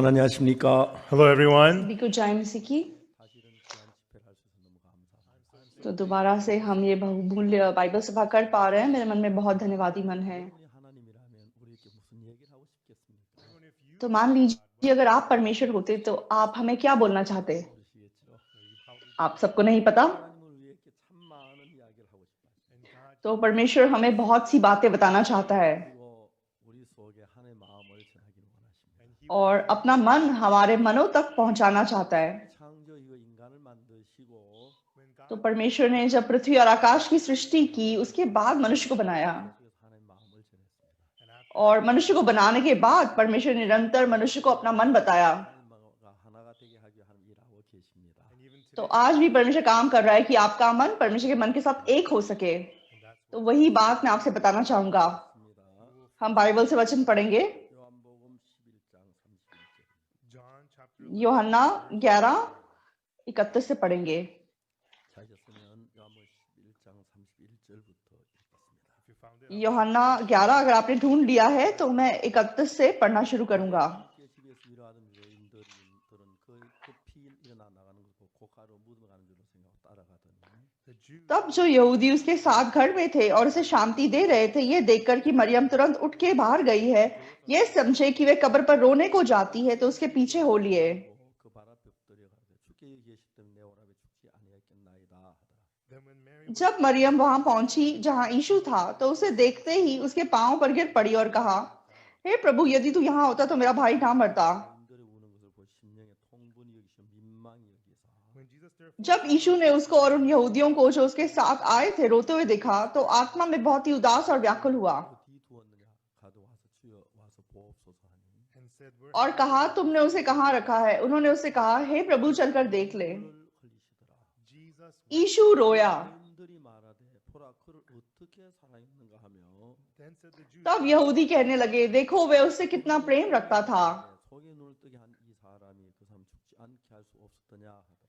여러분 안녕하십니까? Hello, everyone. सभी को जय मसीह की। 사실은 귀한 집회를 할 수 있어서 너무 감사합니다. तो दोबारा से हम ये बहुमूल्य बाइबल सभा कर पा रहे हैं, मेरे मन में बहुत धन्यवादी मन है। 여러분이 하나님이라면 우리에게 무슨 얘기를 하고 싶겠습니까? तो मान लीजिए अगर आप परमेश्वर होते तो आप हमें क्या बोलना चाहते? 모르시겠죠? आप सबको नहीं पता, 하나님을 위해 이렇게 참 많은 이야기를 하고 싶어요. तो परमेश्वर हमें बहुत सी बातें बताना चाहता है 그리고 우리 속에 하나님의 마음을 전하기를 원하십니다. और अपना मन हमारे मनों तक पहुंचाना चाहता है। 창조 이후 인간을 만드시고 तो परमेश्वर ने जब पृथ्वी और आकाश की सृष्टि की, उसके बाद मनुष्य को बनाया 그래서 하나님의 마음을 전했습니다. और मनुष्य को बनाने के बाद परमेश्वर ने निरंतर मनुष्य को अपना मन बताया। 하나님과 하나가 되게 하기 위해 하나님 일하고 계십니다. तो आज भी परमेश्वर काम कर रहा है कि आपका मन परमेश्वर के मन के साथ एक हो सके। तो वही बात मैं आपसे बताना चाहूंगा। 있습니다. हम बाइबल से वचन पढ़ेंगे, 요한복음 11장 31절. यूहन्ना 11:31 से पढ़ेंगे। 찾으셨으면 요한복음 11장 31절부터 읽겠습니다. यूहन्ना 11 अगर आपने ढूंढ लिया है तो मैं 31 से पढ़ना शुरू करूंगा। 함께 집에서 위로하던 유대인들은 그 피 일어나 나가는 것을 고가로 묻어가는 줄로 생각하고 따라가더니 तब जो यहूदी उसके साथ घर में थे और उसे शांति दे रहे थे, ये देखकर कि मरियम तुरंत उठ के बाहर गई है, ये समझे कि वे कब्र पर रोने को जाती है, तो उसके पीछे हो लिए। 그 발 앞에 엎드려 가되 주께 여기 계시다면 내 오라베 죽지 아니하겠나이다 하더라. जब मरियम वहां पहुंची जहां यीशु था, तो उसे देखते ही उसके पांव पर गिर पड़ी और कहा, हे प्रभु, यदि तू यहाँ होता तो मेरा भाई ना मरता। 인들의 우는 것을 보고 심령에 통분이 여기시며 민망히 여기사 जब यीशु ने उसको और उन यहूदियों को जो उसके साथ आए थे रोते हुए देखा, तो आत्मा में बहुत ही उदास और व्याकुल हुआ 어디 두었느냐 가져와서 주여 와서 보옵소서 하니 और कहा, तुमने उसे कहाँ रखा है? उन्होंने उससे कहा, हे प्रभु, चलकर देख ले। 그를 흘리시더라. यीशु रोया। 유대인들이 말하되 보라 그를 어떻게 사랑했는가 하며 तब यहूदी कहने लगे, देखो वे उससे कितना प्रेम रखता था। 속에 눈을 뜨게 한 이 사람이 그 사람 죽지 않게 할 수 없었더냐 하더라.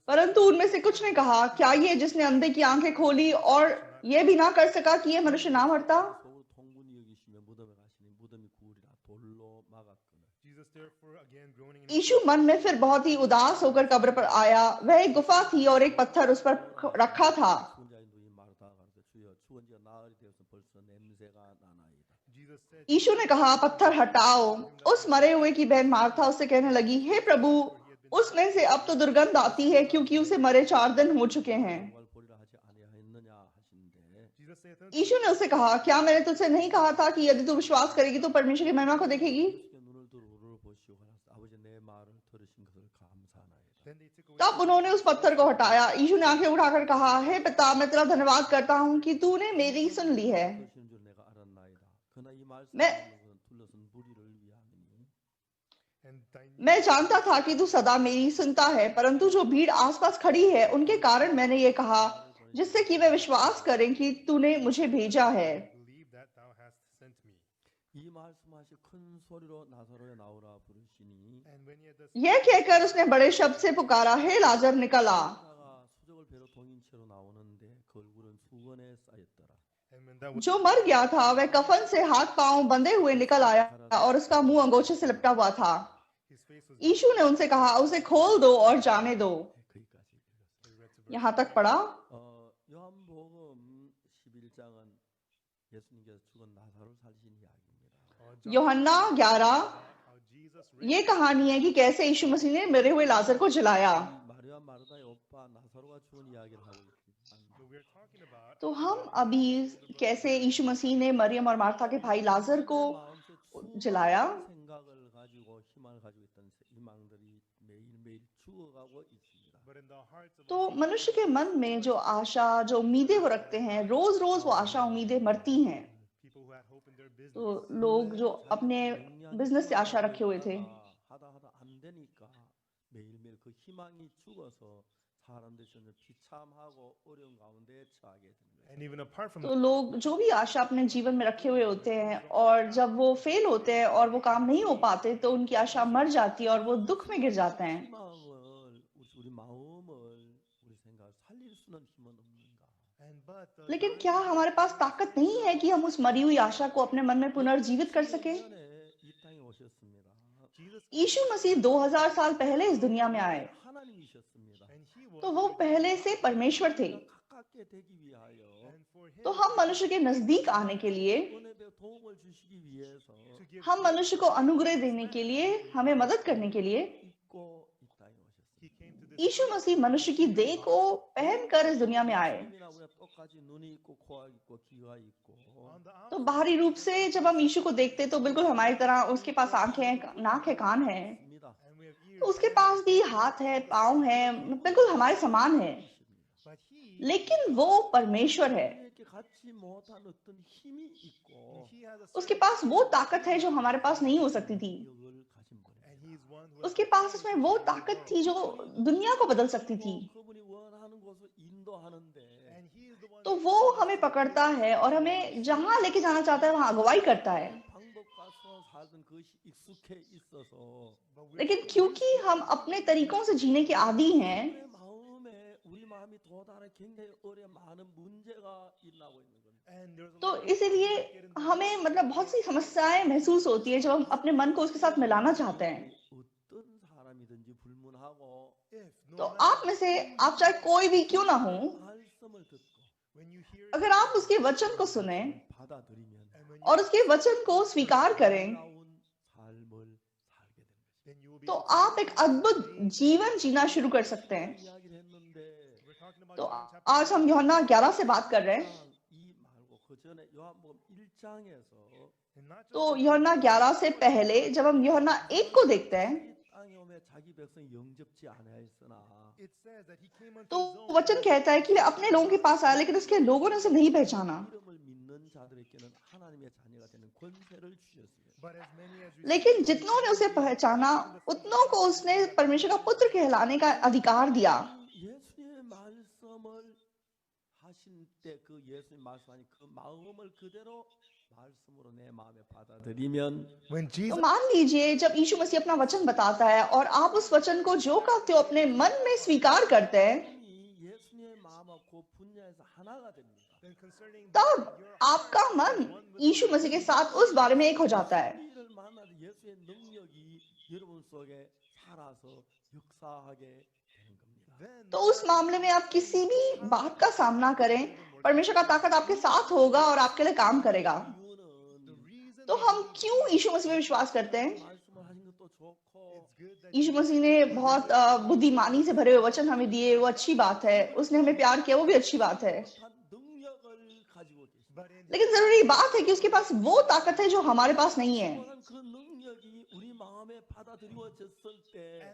परंतु उनमें से कुछ ने कहा, क्या ये जिसने अंधे की आंखें खोली और ये भी ना कर सका कि ये मनुष्य ना मरता? 속으로 통분이 여기시며 무덤에 가시니 무덤이 구우리라 돌로 막았거늘. यीशु मन में फिर बहुत ही उदास होकर कब्र पर आया। वह एक गुफा थी और एक पत्थर उस पर रखा था। 죽은 자의 누이 마르다가 가르쳐 주여 죽은 지가 나흘이 되어서 벌써 냄새가 나나이다. यीशु ने कहा, पत्थर हटाओ। उस मरे हुए की बहन मार्था उससे कहने लगी, हे प्रभु, उसमें से अब तो दुर्गंध आती है, क्योंकि उसे मरे 4 दिन हो चुके हैं। 영광을 보리라 하지 아니하였느냐 하시는데 यीशु ने उससे कहा, क्या मैंने तुझसे नहीं कहा था कि यदि तू विश्वास करेगी तो परमेश्वर की महिमा को देखेगी? 주께 눈을 들어 우러러 보시오 하사 아버지 내 말을 들으신 것을 감사하나이다. तब उन्होंने उस पत्थर को हटाया। यीशु ने आंखें उठाकर कहा, हे पिता, मैं तेरा धन्यवाद करता हूँ कि तूने मेरी सुन ली है। 들으시는 줄 내가 알았나이다. 그러나 이 말씀을 मैं- 듣는 것은 둘러선 무리를 위함이니 मैं जानता था कि तू सदा मेरी सुनता है, परंतु जो भीड़ आसपास खड़ी है उनके कारण मैंने ये कहा, जिससे कि वे विश्वास करें कि तूने मुझे भेजा है। 이 말씀하시 큰 소리로 나사로에 나오라 부르시니 यह कहकर उसने बड़े शब्द से पुकारा, हे लाजर निकल आ। 자가 수족을 배로 동인 채로 나오는데 그 얼굴은 수건에 쌓였더라. जो मर गया था वह कफन से हाथ पांव बंधे हुए निकल आया और उसका मुंह अंगोछे से लिपटा हुआ था। यीशु ने उनसे कहा, उसे खोल दो और जाने दो। 거기까지 읽었습니다. यहाँ तक पढ़ा। 요한복음 11장은 예수님께서 죽은 나사로를 살리신 이야기입니다. यूहन्ना 11 ये कहानी है कि कैसे यीशु मसीह ने मरे हुए लाजर को जलाया। 마리아 마르다의 오빠 나사로가 죽은 이야기를 하고 있습니다. तो हम अभी कैसे यीशु मसीह ने मरियम और मार्था के भाई लाजर को 마음속에 जलाया। 수많은 생각을 가지고 희망을 가지고 있던 희망들이 매일매일 죽어가고 있습니다. तो मनुष्य के मन में जो आशा, जो उम्मीदें वो रखते हैं, रोज रोज वो आशा उम्मीदें मरती हैं। तो लोग जो अपने बिजनेस से आशा रखे हुए थे, 하다 안 되니까 매일매일 그 희망이 죽어서 사람들이 점점 비참하고 어려운 가운데 처하게 됩니다. तो लोग जो भी आशा अपने जीवन में रखे हुए होते हैं और जब वो फेल होते हैं और वो काम नहीं हो पाते, तो उनकी आशा मर जाती है और वो दुख में गिर जाते हैं। 희망을 우리 마음을 우리 생각 살릴 수는 힘은 없는가? लेकिन क्या हमारे पास ताकत नहीं है कि हम उस मरी हुई आशा को अपने मन में पुनर्जीवित कर सकें? 전에 이 땅에 오셨습니다. यीशु मसीह 2000 साल पहले इस दुनिया में आए, 하나님이셨습니다. तो वो पहले से परमेश्वर थे। 가깝게 되기 위하여 तो हम मनुष्य के नजदीक आने के लिए, 은혜 베어 도움을 주시기 위해서 हम मनुष्य को अनुग्रह देने के लिए, हमें मदद करने के लिए 입고 이 땅에 오셨습니다. यीशु मसीह मनुष्य की देह को पहनकर इस दुनिया में आए। 우리나 우리가 똑같이 눈이 있고 코가 있고 귀가 있고 तो बाहरी रूप से जब हम यीशु को देखते तो बिल्कुल हमारी तरह उसके पास आंखें हैं, नाक है, कान है, 있습니다. तो उसके पास भी हाथ है, पाँव है, बिल्कुल हमारे समान है। लेकिन वो परमेश्वर है, 이렇게 갖지 못한 어떤 힘이 있고 उसके पास वो ताकत है जो हमारे पास नहीं हो सकती थी।력을 가진 분이에요. उसके पास उसमें वो ताकत थी जो दुनिया को बदल सकती थी। 그분이 원하는 곳을 인도하는데 तो वो हमें पकड़ता है और हमें जहां लेके जाना चाहता है वहां अगुवाई करता है। 방법과 살던 그것이 익숙해 있어서 लेकिन क्योंकि हम अपने तरीकों से जीने के आदी हैं, 우리 마음이 도달해 굉장히 어려 많은 문제가 일어나고 있는 겁니다. तो इसीलिए हमें मतलब बहुत सी समस्याएं महसूस होती है जब हम अपने मन को उसके साथ मिलाना चाहते हैं। 어떤 사람이든지 불문하고 तो आप में से आप चाहे कोई भी क्यों ना हो, 말씀을 듣고 अगर आप उसके वचन को सुने 받아들이면 और उसके वचन को स्वीकार करें, 놀라운 삶을 살게 되는 것입니다. तो आप एक अद्भुत जीवन जीना शुरू कर सकते हैं। 이야기를 했는데 तो आज हम यूहन्ना 11 से बात कर रहे हैं। 이 말고 그 전에 요한복음 1장에서 तो यूहन्ना 11 से पहले जब हम यूहन्ना 1 को देखते हैं, 땅에 오매 자기 백성 영접지 아니하였으나 तो वचन कहता है कि वे अपने लोगों के पास आया लेकिन उसके लोगों ने उसे नहीं पहचाना। 이름을 믿는 자들에게는 하나님의 자녀가 되는 권세를 주셨어요. लेकिन जितनों ने उसे पहचाना उतनों को उसने परमेश्वर का पुत्र कहलाने का अधिकार दिया। 예수님의 말씀을 하신 때 그 예수님 말씀하신 그 마음을 그대로 말씀으로 내 마음에 받아들이면 When तो Jesus मान लीजिए जब यीशु मसीह अपना वचन बताता है और आप उस वचन को जो कहते हो अपने मन में स्वीकार करते हैं, 이 예수님의 마음하고 분야에서 하나가 됩니다. तब आपका मन यीशु मसीह के साथ उस बारे में एक हो जाता है। 이를 만나도 예수의 능력이 여러분 속에 살아서 역사하게 되는 겁니다. तो उस मामले में आप किसी भी बात का सामना करें, परमेश्वर का ताकत आपके साथ होगा और आपके लिए काम करेगा। 이유는 तो हम क्यों यीशु मसीह में विश्वास करते हैं? 말씀을 하신 것도 좋고 यीशु मसीह ने बहुत बुद्धिमानी से भरे हुए वचन हमें दिए, वो अच्छी बात है। उसने हमें प्यार किया, वो भी अच्छी बात है। 한 능력을 가지고 계십니다. लेकिन जरूरी बात है कि उसके पास वो ताकत है जो हमारे पास नहीं है। 그 능력이 우리 마음에 받아들여졌을 때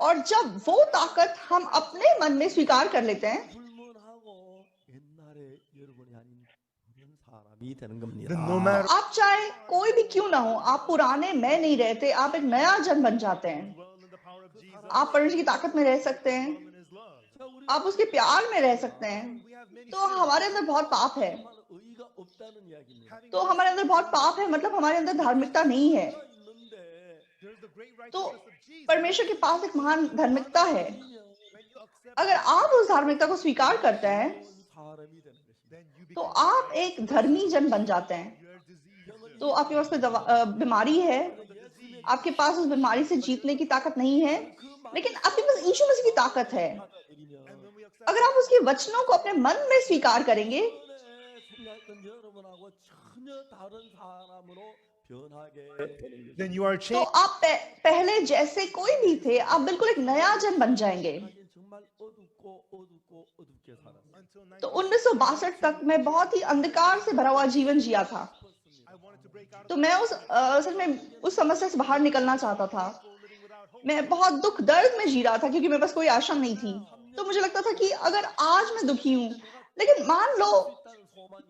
और जब वो ताकत हम अपने मन में स्वीकार कर लेते हैं, 불문하고 옛날에 여러분이 아닌 다른 사람이 되는 겁니다. then no matter आप चाहे कोई भी क्यों ना हो, आप पुराने मैं नहीं रहते, आप एक नया जन बन जाते हैं। आप परमेश्वर की ताकत में रह सकते हैं, 자, 우리 आप उसके प्यार में रह सकते हैं। तो हमारे अंदर बहुत पाप है, 의가 없다는 이야기입니다. तो हमारे अंदर बहुत पाप है, मतलब हमारे अंदर धार्मिकता नहीं है। 있는데 तो परमेश्वर के पास एक महान धार्मिकता है। अगर आप उस धार्मिकता को स्वीकार करते हैं, 사람이 되는 것입니다. तो आप एक धर्मी जन बन जाते हैं। तो आपके पास कोई बीमारी है, आपके पास उस बीमारी से जीतने की ताकत नहीं है, लेकिन आपके पास यीशु मसीह की ताकत है। अगर आप उसके वचनों को अपने मन में स्वीकार करेंगे, 생각했던 여러분하고 전혀 다른 사람으로 변하게 되는 then 것입니다. you are तो changed. आप पहले जैसे कोई भी थे, आप बिल्कुल एक नया जन बन जाएंगे। 정말 어둡게 살았어요. तो 1962 तक मैं बहुत ही अंधकार से भरा हुआ जीवन जिया था। तो मैं असल में उस समस्या से बाहर निकलना चाहता था। मैं बहुत दुख दर्द में जी रहा था क्योंकि मेरे पास कोई आशा नहीं थी। तो मुझे लगता था कि अगर आज मैं दुखी हूँ, लेकिन मान लो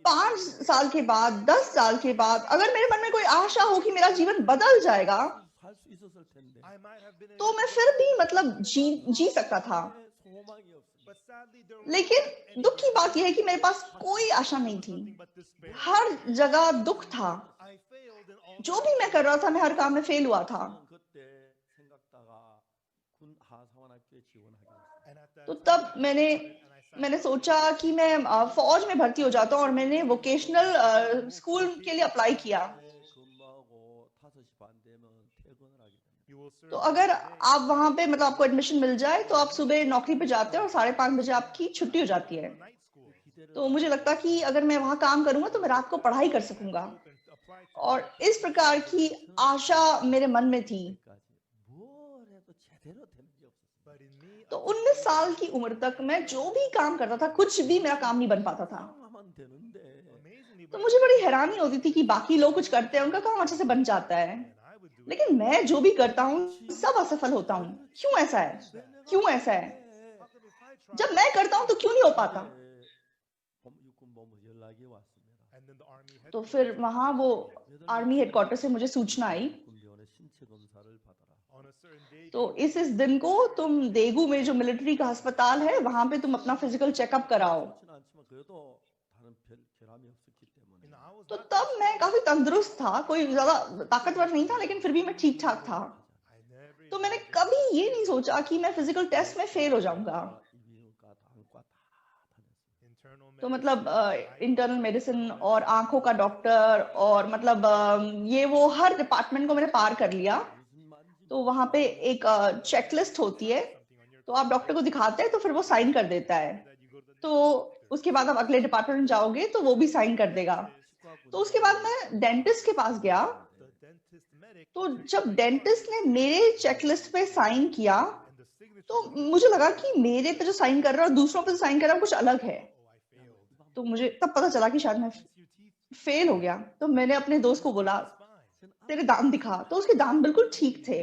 5 साल के बाद, 10 साल के बाद अगर मेरे मन में कोई आशा हो कि मेरा जीवन बदल जाएगा, 살 수 있었을 텐데 तो मैं फिर भी मतलब जी सकता था। 소망이 없습니다. लेकिन दुख की बात यह है कि मेरे पास कोई आशा नहीं थी। हर जगह दुख था। जो भी मैं कर रहा था, मैं हर काम में फेल हुआ था। 그때 생각다가 군 하사관학교에 지원하게 됐어요. तो तब मैंने सोचा कि मैं फौज में भर्ती हो जाता हूँ और मैंने वोकेशनल स्कूल के लिए अप्लाई किया। 근무하고 5시 반 되면 퇴근을 하게 됩니다. तो अगर आप वहां पे मतलब आपको एडमिशन मिल जाए तो आप सुबह नौकरी पे जाते हैं और 5:30 बजे आपकी छुट्टी हो जाती है। तो मुझे लगता कि अगर मैं वहां काम करूंगा तो मैं रात को पढ़ाई कर सकूंगा, और इस प्रकार की आशा मेरे मन में थी। तो 19 साल की उम्र तक मैं जो भी काम करता था, कुछ भी मेरा काम नहीं बन पाता था। तो मुझे बड़ी हैरानी होती थी कि बाकी लोग कुछ करते हैं, उनका काम अच्छे से बन जाता है, लेकिन मैं जो भी करता हूँ सब असफल होता हूँ। क्यों ऐसा है? क्यों ऐसा है? जब मैं करता हूँ तो क्यों नहीं हो पाता? तो फिर वहां वो आर्मी हेडक्वार्टर से मुझे सूचना आई, तो इस दिन को तुम देगू में जो मिलिट्री का अस्पताल है वहां पे तुम अपना फिजिकल चेकअप कराओ। तो तब मैं काफी तंदुरुस्त था, कोई ज्यादा ताकतवर नहीं था, लेकिन फिर भी मैं ठीक ठाक था। तो मैंने कभी ये नहीं सोचा कि मैं फिजिकल टेस्ट में फेल हो जाऊंगा। तो मतलब इंटरनल मेडिसिन और आंखों का डॉक्टर और मतलब ये वो हर डिपार्टमेंट को मैंने पार कर लिया। तो वहां पे एक चेकलिस्ट होती है, तो आप डॉक्टर को दिखाते हैं तो फिर वो साइन कर देता है। तो उसके बाद आप अगले डिपार्टमेंट जाओगे तो वो भी साइन कर देगा। तो उसके बाद मैं डेंटिस्ट के पास गया। तो जब डेंटिस्ट ने मेरे चेकलिस्ट पे साइन किया तो मुझे लगा कि मेरे पे जो साइन कर रहा है और दूसरों पे जो साइन कर रहा है कुछ अलग है। तो मुझे तब पता चला कि शायद मैं फेल हो गया। तो मैंने अपने दोस्त को बोला, तेरे दांत दिखा। तो उसके दांत बिल्कुल ठीक थे,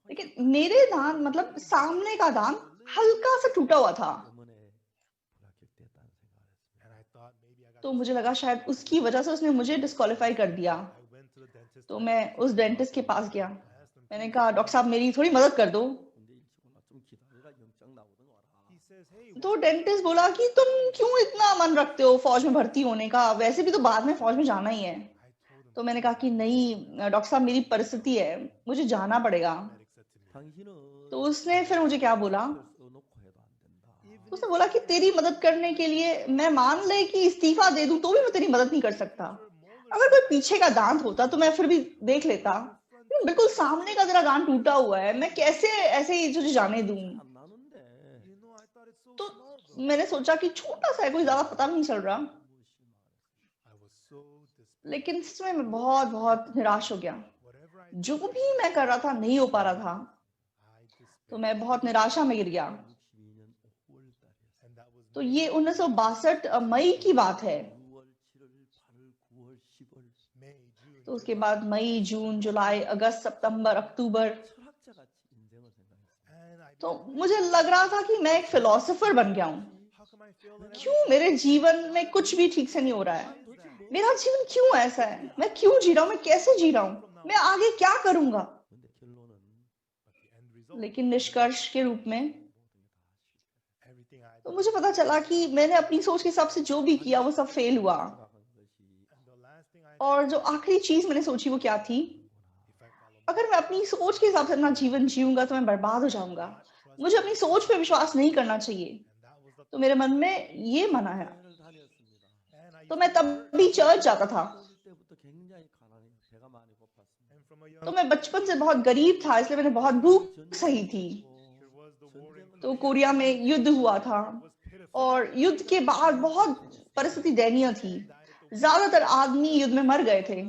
लेकिन मेरे दांत मतलब सामने का दांत हल्का सा टूटा हुआ था। तो मुझे लगा शायद उसकी वजह से उसने मुझे डिस्क्वालीफाई कर दिया। तो मैं उस डेंटिस्ट के पास गया, मैंने कहा डॉक्टर साहब मेरी थोड़ी मदद कर दो। तो डेंटिस्ट बोला कि तुम क्यों इतना मन रखते हो फौज में भर्ती होने का, वैसे भी तो बाद में फौज में जाना ही है। तो मैंने कहा कि नहीं डॉक्टर साहब मेरी परिस्थिति है, मुझे जाना पड़ेगा। तो उसने फिर मुझे क्या बोला, उसने बोला कि तेरी मदद करने के लिए मैं मान ले कि इस्तीफा दे दूं तो भी मैं तेरी मदद नहीं कर सकता। अगर कोई पीछे का दांत होता तो मैं फिर भी देख लेता, लेकिन बिल्कुल सामने का तेरा दांत टूटा हुआ है, मैं कैसे ऐसे ही तुझे जाने दूं। तो मैंने सोचा कि छोटा सा है, कोई ज्यादा पता नहीं चल रहा, लेकिन इसमें मैं बहुत बहुत निराश हो गया। जो भी मैं कर रहा था नहीं हो पा रहा था, तो मैं बहुत निराशा में गिर गया। तो ये 1962 मई की बात है। तो उसके बाद मई, जून, जुलाई, अगस्त, सितंबर, अक्टूबर, तो मुझे लग रहा था कि मैं एक फिलोसोफर बन गया हूँ। क्यों मेरे जीवन में कुछ भी ठीक से नहीं हो रहा है? मेरा जीवन क्यों ऐसा है? मैं क्यों जी रहा हूँ? मैं कैसे जी रहा हूँ? मैं आगे क्या करूंगा? लेकिन निष्कर्ष के रूप में तो मुझे पता चला कि मैंने अपनी सोच के हिसाब से जो भी किया वो सब फेल हुआ। और जो आखिरी चीज मैंने सोची वो क्या थी, अगर मैं अपनी सोच के हिसाब से अपना जीवन जीऊंगा तो मैं बर्बाद हो जाऊंगा, मुझे अपनी सोच पे विश्वास नहीं करना चाहिए। तो मेरे मन में ये मना है। तो मैं तब भी चर्च जाता था। तो मैं बचपन से बहुत गरीब था, इसलिए मैंने बहुत भूख सही थी। तो कोरिया में युद्ध हुआ था और युद्ध के बाद बहुत परिस्थिति दयनीय थी, ज्यादातर आदमी युद्ध में मर गए थे।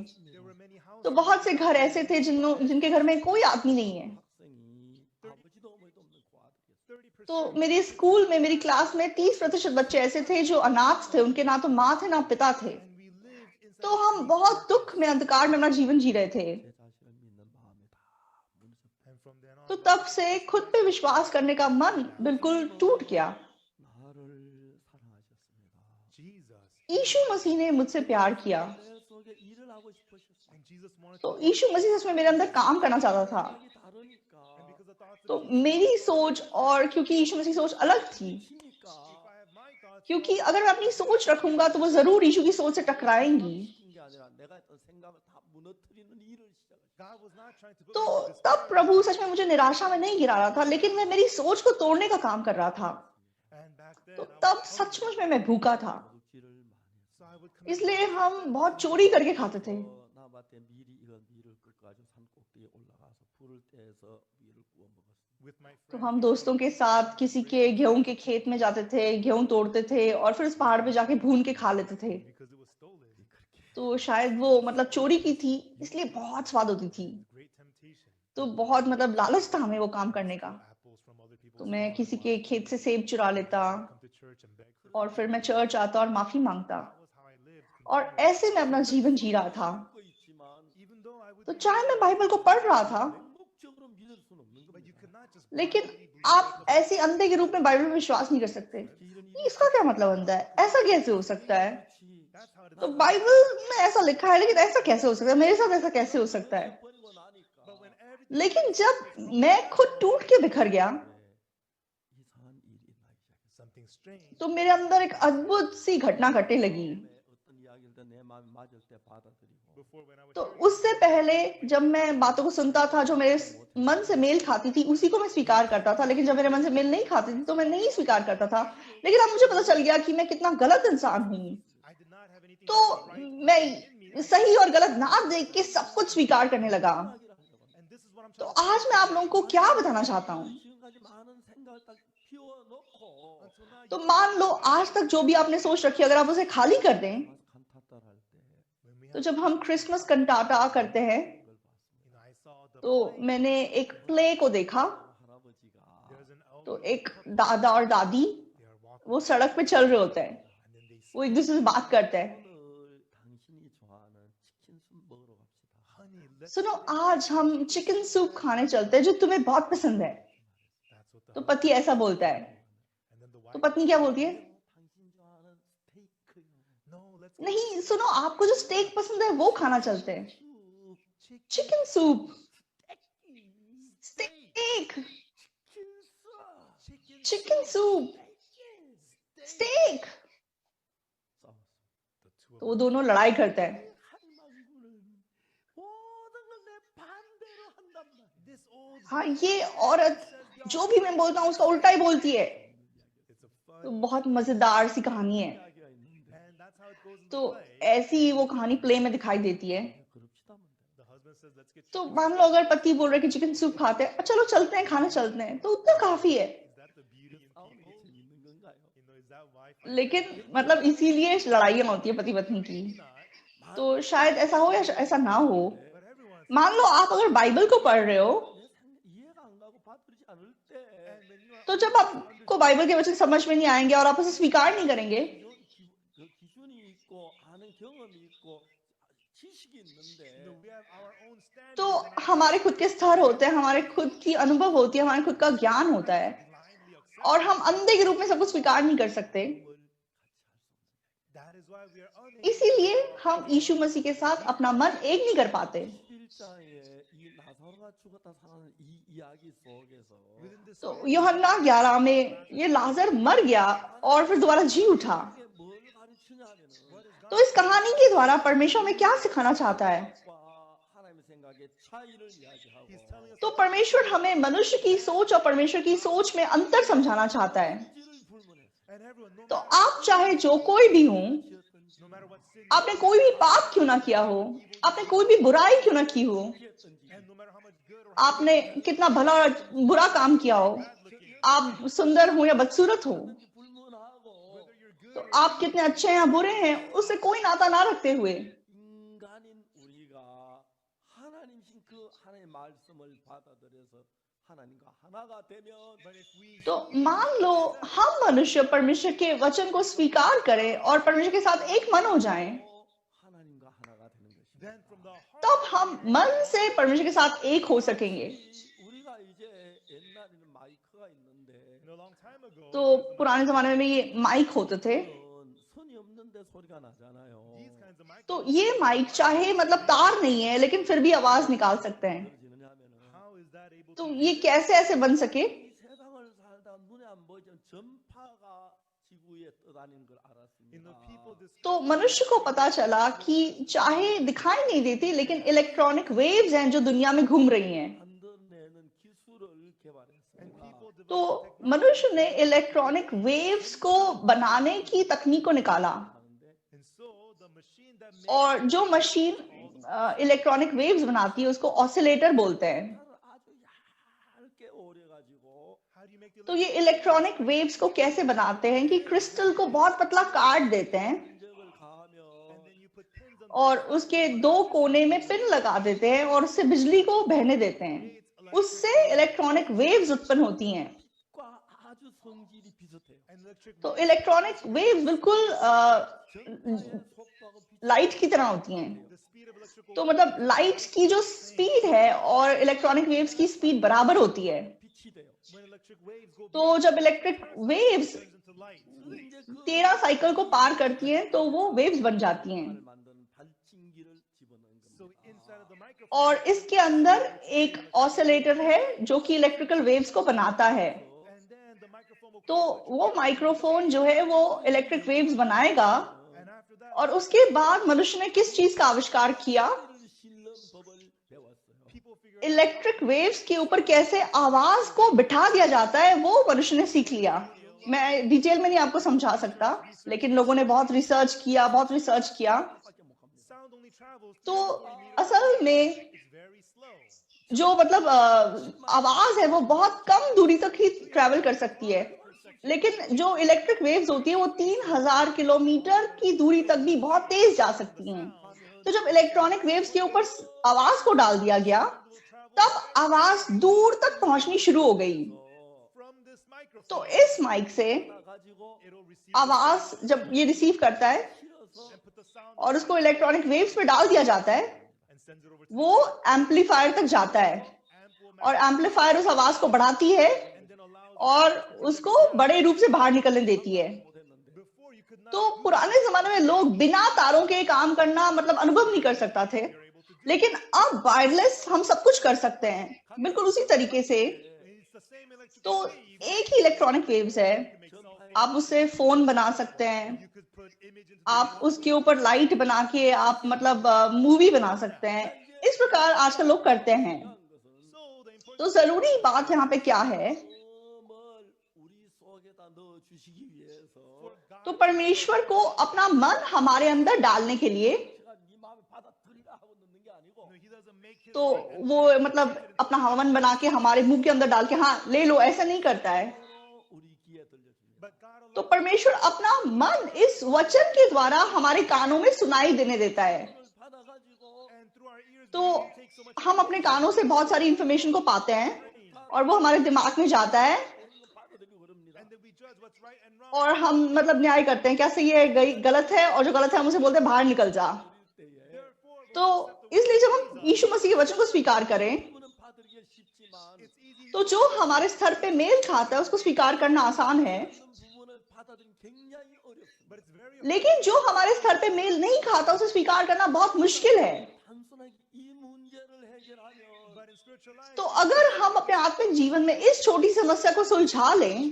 तो बहुत से घर ऐसे थे जिनके घर में कोई आदमी नहीं है। तो मेरे स्कूल में मेरी क्लास में 30% बच्चे ऐसे थे जो अनाथ थे, उनके ना तो माँ थे ना पिता थे। तो हम बहुत दुख में अंधकार में अपना जीवन जी रहे थे। तो तब से खुद पे विश्वास करने का मन बिल्कुल टूट गया। यीशु मसीह ने मुझसे प्यार किया, तो यीशु मसीह सच में मेरे अंदर काम करना चाहता था। तो मेरी सोच, और क्योंकि यीशु मसीह की सोच अलग थी, क्योंकि अगर मैं अपनी सोच रखूंगा तो वो जरूर यीशु की सोच से टकराएंगी। तो तब प्रभु सच में मुझे निराशा में नहीं गिरा रहा था, लेकिन मैं मेरी सोच को तोड़ने का काम कर रहा था। तो तब सचमुच में मैं भूखा था, इसलिए हम बहुत चोरी करके खाते थे। 불을 떼서 위를 구워 먹었습니다. with my तो friends. हम दोस्तों के साथ किसी के गेहूं के खेत में जाते थे, गेहूं तोड़ते थे और फिर उस पहाड़ पे जाके भून के खा लेते थे। Because it was stolen. तो शायद वो मतलब चोरी की थी, इसलिए बहुत स्वाद होती थी। Great temptation. तो बहुत मतलब लालच था हमें वो काम करने का। Apples from other people's तो मैं farms. किसी के खेत से सेब चुरा लेता Come to church and beg for और फिर मैं चर्च आता और माफी मांगता, That was how I lived. और ऐसे मैं अपना जीवन जी रहा था। 믿고 있지만 Even though I would तो चाहे मैं बाइबल को पढ़ रहा था, 맹목적으로 믿을 수는 없는 but you 겁니다. could not just लेकिन blindly believe आप ऐसे अंधे के रूप में बाइबल में विश्वास नहीं कर सकते। ये इसका क्या मतलब बनता है? ऐसा कैसे हो सकता है? that's how it तो is. बाइबल में ऐसा लिखा है, लेकिन ऐसा कैसे हो सकता है? मेरे साथ ऐसा कैसे हो सकता है? 버리고 나니까 But when everything लेकिन जब मैं खुद टूट के बिखर गया, 이상한 일이 나기 시작했어요. something strange, तो मेरे अंदर एक अद्भुत सी घटना घटने लगी। 어떤 이야기를 내 마음에 맞을 때 받아들이고 before when I was तो उससे पहले जब मैं बातों को सुनता था जो मेरे मन से मेल खाती थी, उसी को मैं स्वीकार करता था। लेकिन जब मेरे मन से मेल नहीं खाती थी तो मैं नहीं स्वीकार करता था। लेकिन अब मुझे पता चल गया कि मैं कितना गलत इंसान हूँ। I did not have anything तो right in me. मैं सही और गलत ना देख के सब कुछ स्वीकार करने लगा। And this is what I'm तो trying to आज मैं आप लोगों को क्या बताना चाहता हूँ? 지금까지 많은 생각을 딱 피워놓고 until now. तो मान लो आज तक जो भी आपने सोच रखी है, अगर आप उसे खाली कर दें, 칸타타를 할 때 When we तो have, जब हम क्रिसमस कंटाटा करते हैं, 이걸 봤습니다. I saw the तो मैंने एक प्ले को देखा। 할아버지가 there's an तो elderly एक दादा और दादी they are walking वो सड़क पे चल रहे होते हैं, and then they वो एक दूसरे से बात करते हैं। 오늘 당신이 좋아하는 치킨 숲 먹으러 갑시다. honey let's सुनो, आज हम चिकन सूप खाने चलते हैं जो तुम्हें बहुत पसंद है। that's what the तो husband- पति ऐसा बोलता है, and then the तो wife पत्नी क्या बोलती है? 당신 좋아하는 스테이크요. no let's नहीं सुनो, आपको जो स्टेक पसंद है वो खाना चलते हैं। 쑥 chicken soup, 스테이크. Steak, 치킨 숲. Chicken soup, steak. 싸웠어. the two of तो वो दोनों लड़ाई करते हैं। 할망구는 모든 걸 내 반대로 한단 말이야. this old हाँ, ये औरत जो भी मैं बोलता हूँ उसका उल्टा ही बोलती है। it's a fun तो बहुत मजेदार सी कहानी है। 이야기가 있는데 and that's how it goes in तो the play. ऐसी वो कहानी प्ले में दिखाई देती है। 그럽시다 문제. The husband says let's get तो chicken मान लो अगर पति बोल रहे कि चिकन सूप खाते हैं, चलो चलते हैं, खाने चलते हैं, तो उतना काफी है। is that the beauty in 싸움이 people 재밌는 건가요? is that why लेकिन मतलब इसीलिए लड़ाइयाँ होती है पति पत्नी की। not तो शायद ऐसा हो या ऐसा ना हो। but everyone मान लो आप अगर बाइबल को पढ़ रहे हो, 이해가 안 가고 받아들이지 않을 때 and when you are तो जब आपको बाइबल के वचन समझ में नहीं आएंगे और आप उसे स्वीकार नहीं करेंगे, 기준이 있고 아는 경험이 있고 지식이 있는데 we have our own standards तो and हमारे खुद के स्तर होते हैं, हमारे खुद की अनुभव होती है, हमारे खुद का ज्ञान होता है, blindly accept और हम अंधे के रूप में सब कुछ स्वीकार नहीं कर सकते। that is why we are unable इसीलिए हम यीशु मसीह के साथ अपना मन एक नहीं कर पाते। 11장에 이 나사로가 죽었다 살아난 이 이야기 속에서 within this तो यूहन्ना 11 में ये लाजर मर गया और फिर दोबारा जी उठा। 이게 뭘 가르치냐 하면은 तो इस कहानी के द्वारा परमेश्वर हमें क्या सिखाना चाहता है? 과 하나님의 생각의 차이를 이야기하고 he's telling us तो परमेश्वर हमें मनुष्य की सोच और परमेश्वर की सोच में अंतर समझाना चाहता है। 지를 불문해서 and everyone no तो आप चाहे जो कोई भी हो, 지었든지 no matter what sin आपने कोई भी पाप क्यों ना किया हो, आपने कोई भी बुराई क्यों ना की हो, 지었든지 and no matter how much good or आपने कितना भला और बुरा काम किया हो, bad looking आप सुंदर हो या बदसूरत हो, 불문하고 whether you're good तो or आप कितने अच्छे हैं या बुरे हैं, उससे कोई नाता ना रखते हुए 인간인 우리가 하나님신 그 하나님의 말씀을 받아들여서 하나님과 하나가 되면 but if we तो मान लो हम मनुष्य परमेश्वर के वचन को स्वीकार करें और परमेश्वर के साथ एक मन हो जाएं, 하나님과 하나가 되는 것입니다. then from the heart तब हम मन से परमेश्वर के साथ एक हो सकेंगे। 우리가 이제 옛날에는 마이크가 있는데 in a long time ago तो पुराने जमाने में ये माइक होते थे, 선이 없는데 소리가 나잖아요. these kinds of mic तो ये माइक चाहे मतलब तार नहीं है लेकिन फिर भी आवाज निकाल सकते हैं। 그러지느냐 하면은 how is that able तो to ये कैसे ऐसे बन सके? 이 세상을 살다 눈에 안 보이던 전파가 지구에 떠다니는 걸 in the 알았습니다. people this तो मनुष्य को पता चला कि चाहे दिखाई नहीं देती लेकिन इलेक्ट्रॉनिक वेव्स हैं जो दुनिया में घूम रही हैं। 만들어내는 기술을 and 개발했습니다. people तो develop मनुष्य ने इलेक्ट्रॉनिक वेव्स को बनाने की तकनीक को निकाला, 하는데 and so the machine that makes और जो मशीन इलेक्ट्रॉनिक वेव्स बनाती है उसको ऑसिलेटर बोलते हैं। 기타를 아주 तो ये इलेक्ट्रॉनिक वेव्स को कैसे बनाते हैं कि क्रिस्टल को बहुत पतला काट देते हैं 흔적을 가하면 and then you put pins on और उसके दो कोने में पिन लगा देते हैं और उससे बिजली को बहने देते हैं, उससे इलेक्ट्रॉनिक वेव्स उत्पन्न होती हैं। 과 아주 성질이 비슷해요. and electric तो इलेक्ट्रॉनिक वेव्स बिल्कुल 전파의 속도하고 लाइट की तरह होती हैं। the speed of electrical तो मतलब लाइट की जो स्पीड है और इलेक्ट्रॉनिक वेव्स की स्पीड बराबर होती है। 빛이 돼요. when electric waves go तो जब electric waves turns into light. 이제 그 13 cycle को पार करती हैं तो वो वेव्स बन जाती हैं। 만드는 발진기를 집어넣은 So 겁니다. inside of the microphone, और इसके अंदर एक ऑसिलेटर है जो कि इलेक्ट्रिकल वेव्स को बनाता है। and then the microphone will तो वो माइक्रोफोन जो है वो इलेक्ट्रिक वेव्स बनाएगा and after that और उसके बाद मनुष्य ने किस चीज का आविष्कार किया? 소리를 실는 법을 배웠어요. people figure इलेक्ट्रिक वेव्स के ऊपर कैसे आवाज को बिठा दिया जाता है वो मनुष्य ने सीख लिया। मैं डिटेल में नहीं आपको समझा सकता, लेकिन लोगों ने बहुत रिसर्च किया। 밖에 못 갑니다. sound only travels तो 340 meters. असल में It's very slow. जो मतलब आवाज है वो बहुत कम दूरी तक ही ट्रेवल कर सकती है, लेकिन जो इलेक्ट्रिक वेव्स होती है वो 3000 किलोमीटर की दूरी तक भी बहुत तेज जा सकती हैं। तो जब इलेक्ट्रॉनिक वेव्स के ऊपर आवाज को डाल दिया गया तब आवाज दूर तक पहुंचनी शुरू हो गई। From this microphone, तो इस माइक से 가지고 it'll receive आवाज जब ये रिसीव करता है 실어서 and put the sound और उसको इलेक्ट्रॉनिक वेव्स में डाल दिया जाता है, and sends it over to वो एम्पलीफायर तक जाता है amp will और एम्पलीफायर उस आवाज को बढ़ाती है and then allows और उसको बड़े रूप से बाहर निकलने देती है। before you could not तो पुराने जमाने में लोग बिना तारों के काम करना मतलब अनुभव नहीं कर सकता थे, लेकिन अब वायरलेस हम सब कुछ कर सकते हैं बिल्कुल उसी तरीके से। it's the same electrical तो wave एक ही इलेक्ट्रॉनिक वेव्स है, to make sound. आप उससे फोन बना सकते हैं, You could put image into आप उसके ऊपर लाइट बना के आप मतलब मूवी बना सकते हैं। इस प्रकार आजकल लोग करते हैं। so the important तो जरूरी बात यहाँ पे क्या है? 마음을 우리 속에다 넣어 주시기 위해서 तो परमेश्वर को अपना मन हमारे अंदर डालने के लिए 제가 네 마음에 받아들이라 하고 넣는 게 아니고 he doesn't make his तो वो मतलब अपना हवन बना के हमारे मुंह के अंदर डाल के हाँ ले लो, ऐसा नहीं करता है। 우리 귀에 들려줍니다. but God allows तो परमेश्वर अपना मन इस वचन के द्वारा हमारे कानों में सुनाई देने देता है। 그걸 받아가지고 and through our ears तो we take so much हम अपने कानों से बहुत सारी इंफॉर्मेशन को पाते हैं और वो हमारे दिमाग में जाता है 그런 거 받아들이고 그럽니다. and then we judge what's right and wrong और हम मतलब न्याय करते हैं, क्या सही है गलत है, और जो गलत है हम उसे बोलते हैं बाहर निकल जा। therefore तो इसलिए जब हम यीशु मसीह के वचन को स्वीकार करें 부분은 받아들이기 쉽지만 it's easy तो जो हमारे स्तर पे मेल खाता है उसको स्वीकार करना आसान है, 어떤 부분을 받아들이기 굉장히 어렵습니다. but it's very लेकिन जो हमारे स्तर पे मेल नहीं खाता उसे स्वीकार करना बहुत मुश्किल है। 단순하게 이 문제를 해결하면 but in spiritual life तो अगर हम अपने आत्मिक जीवन में इस छोटी समस्या को सुलझा लें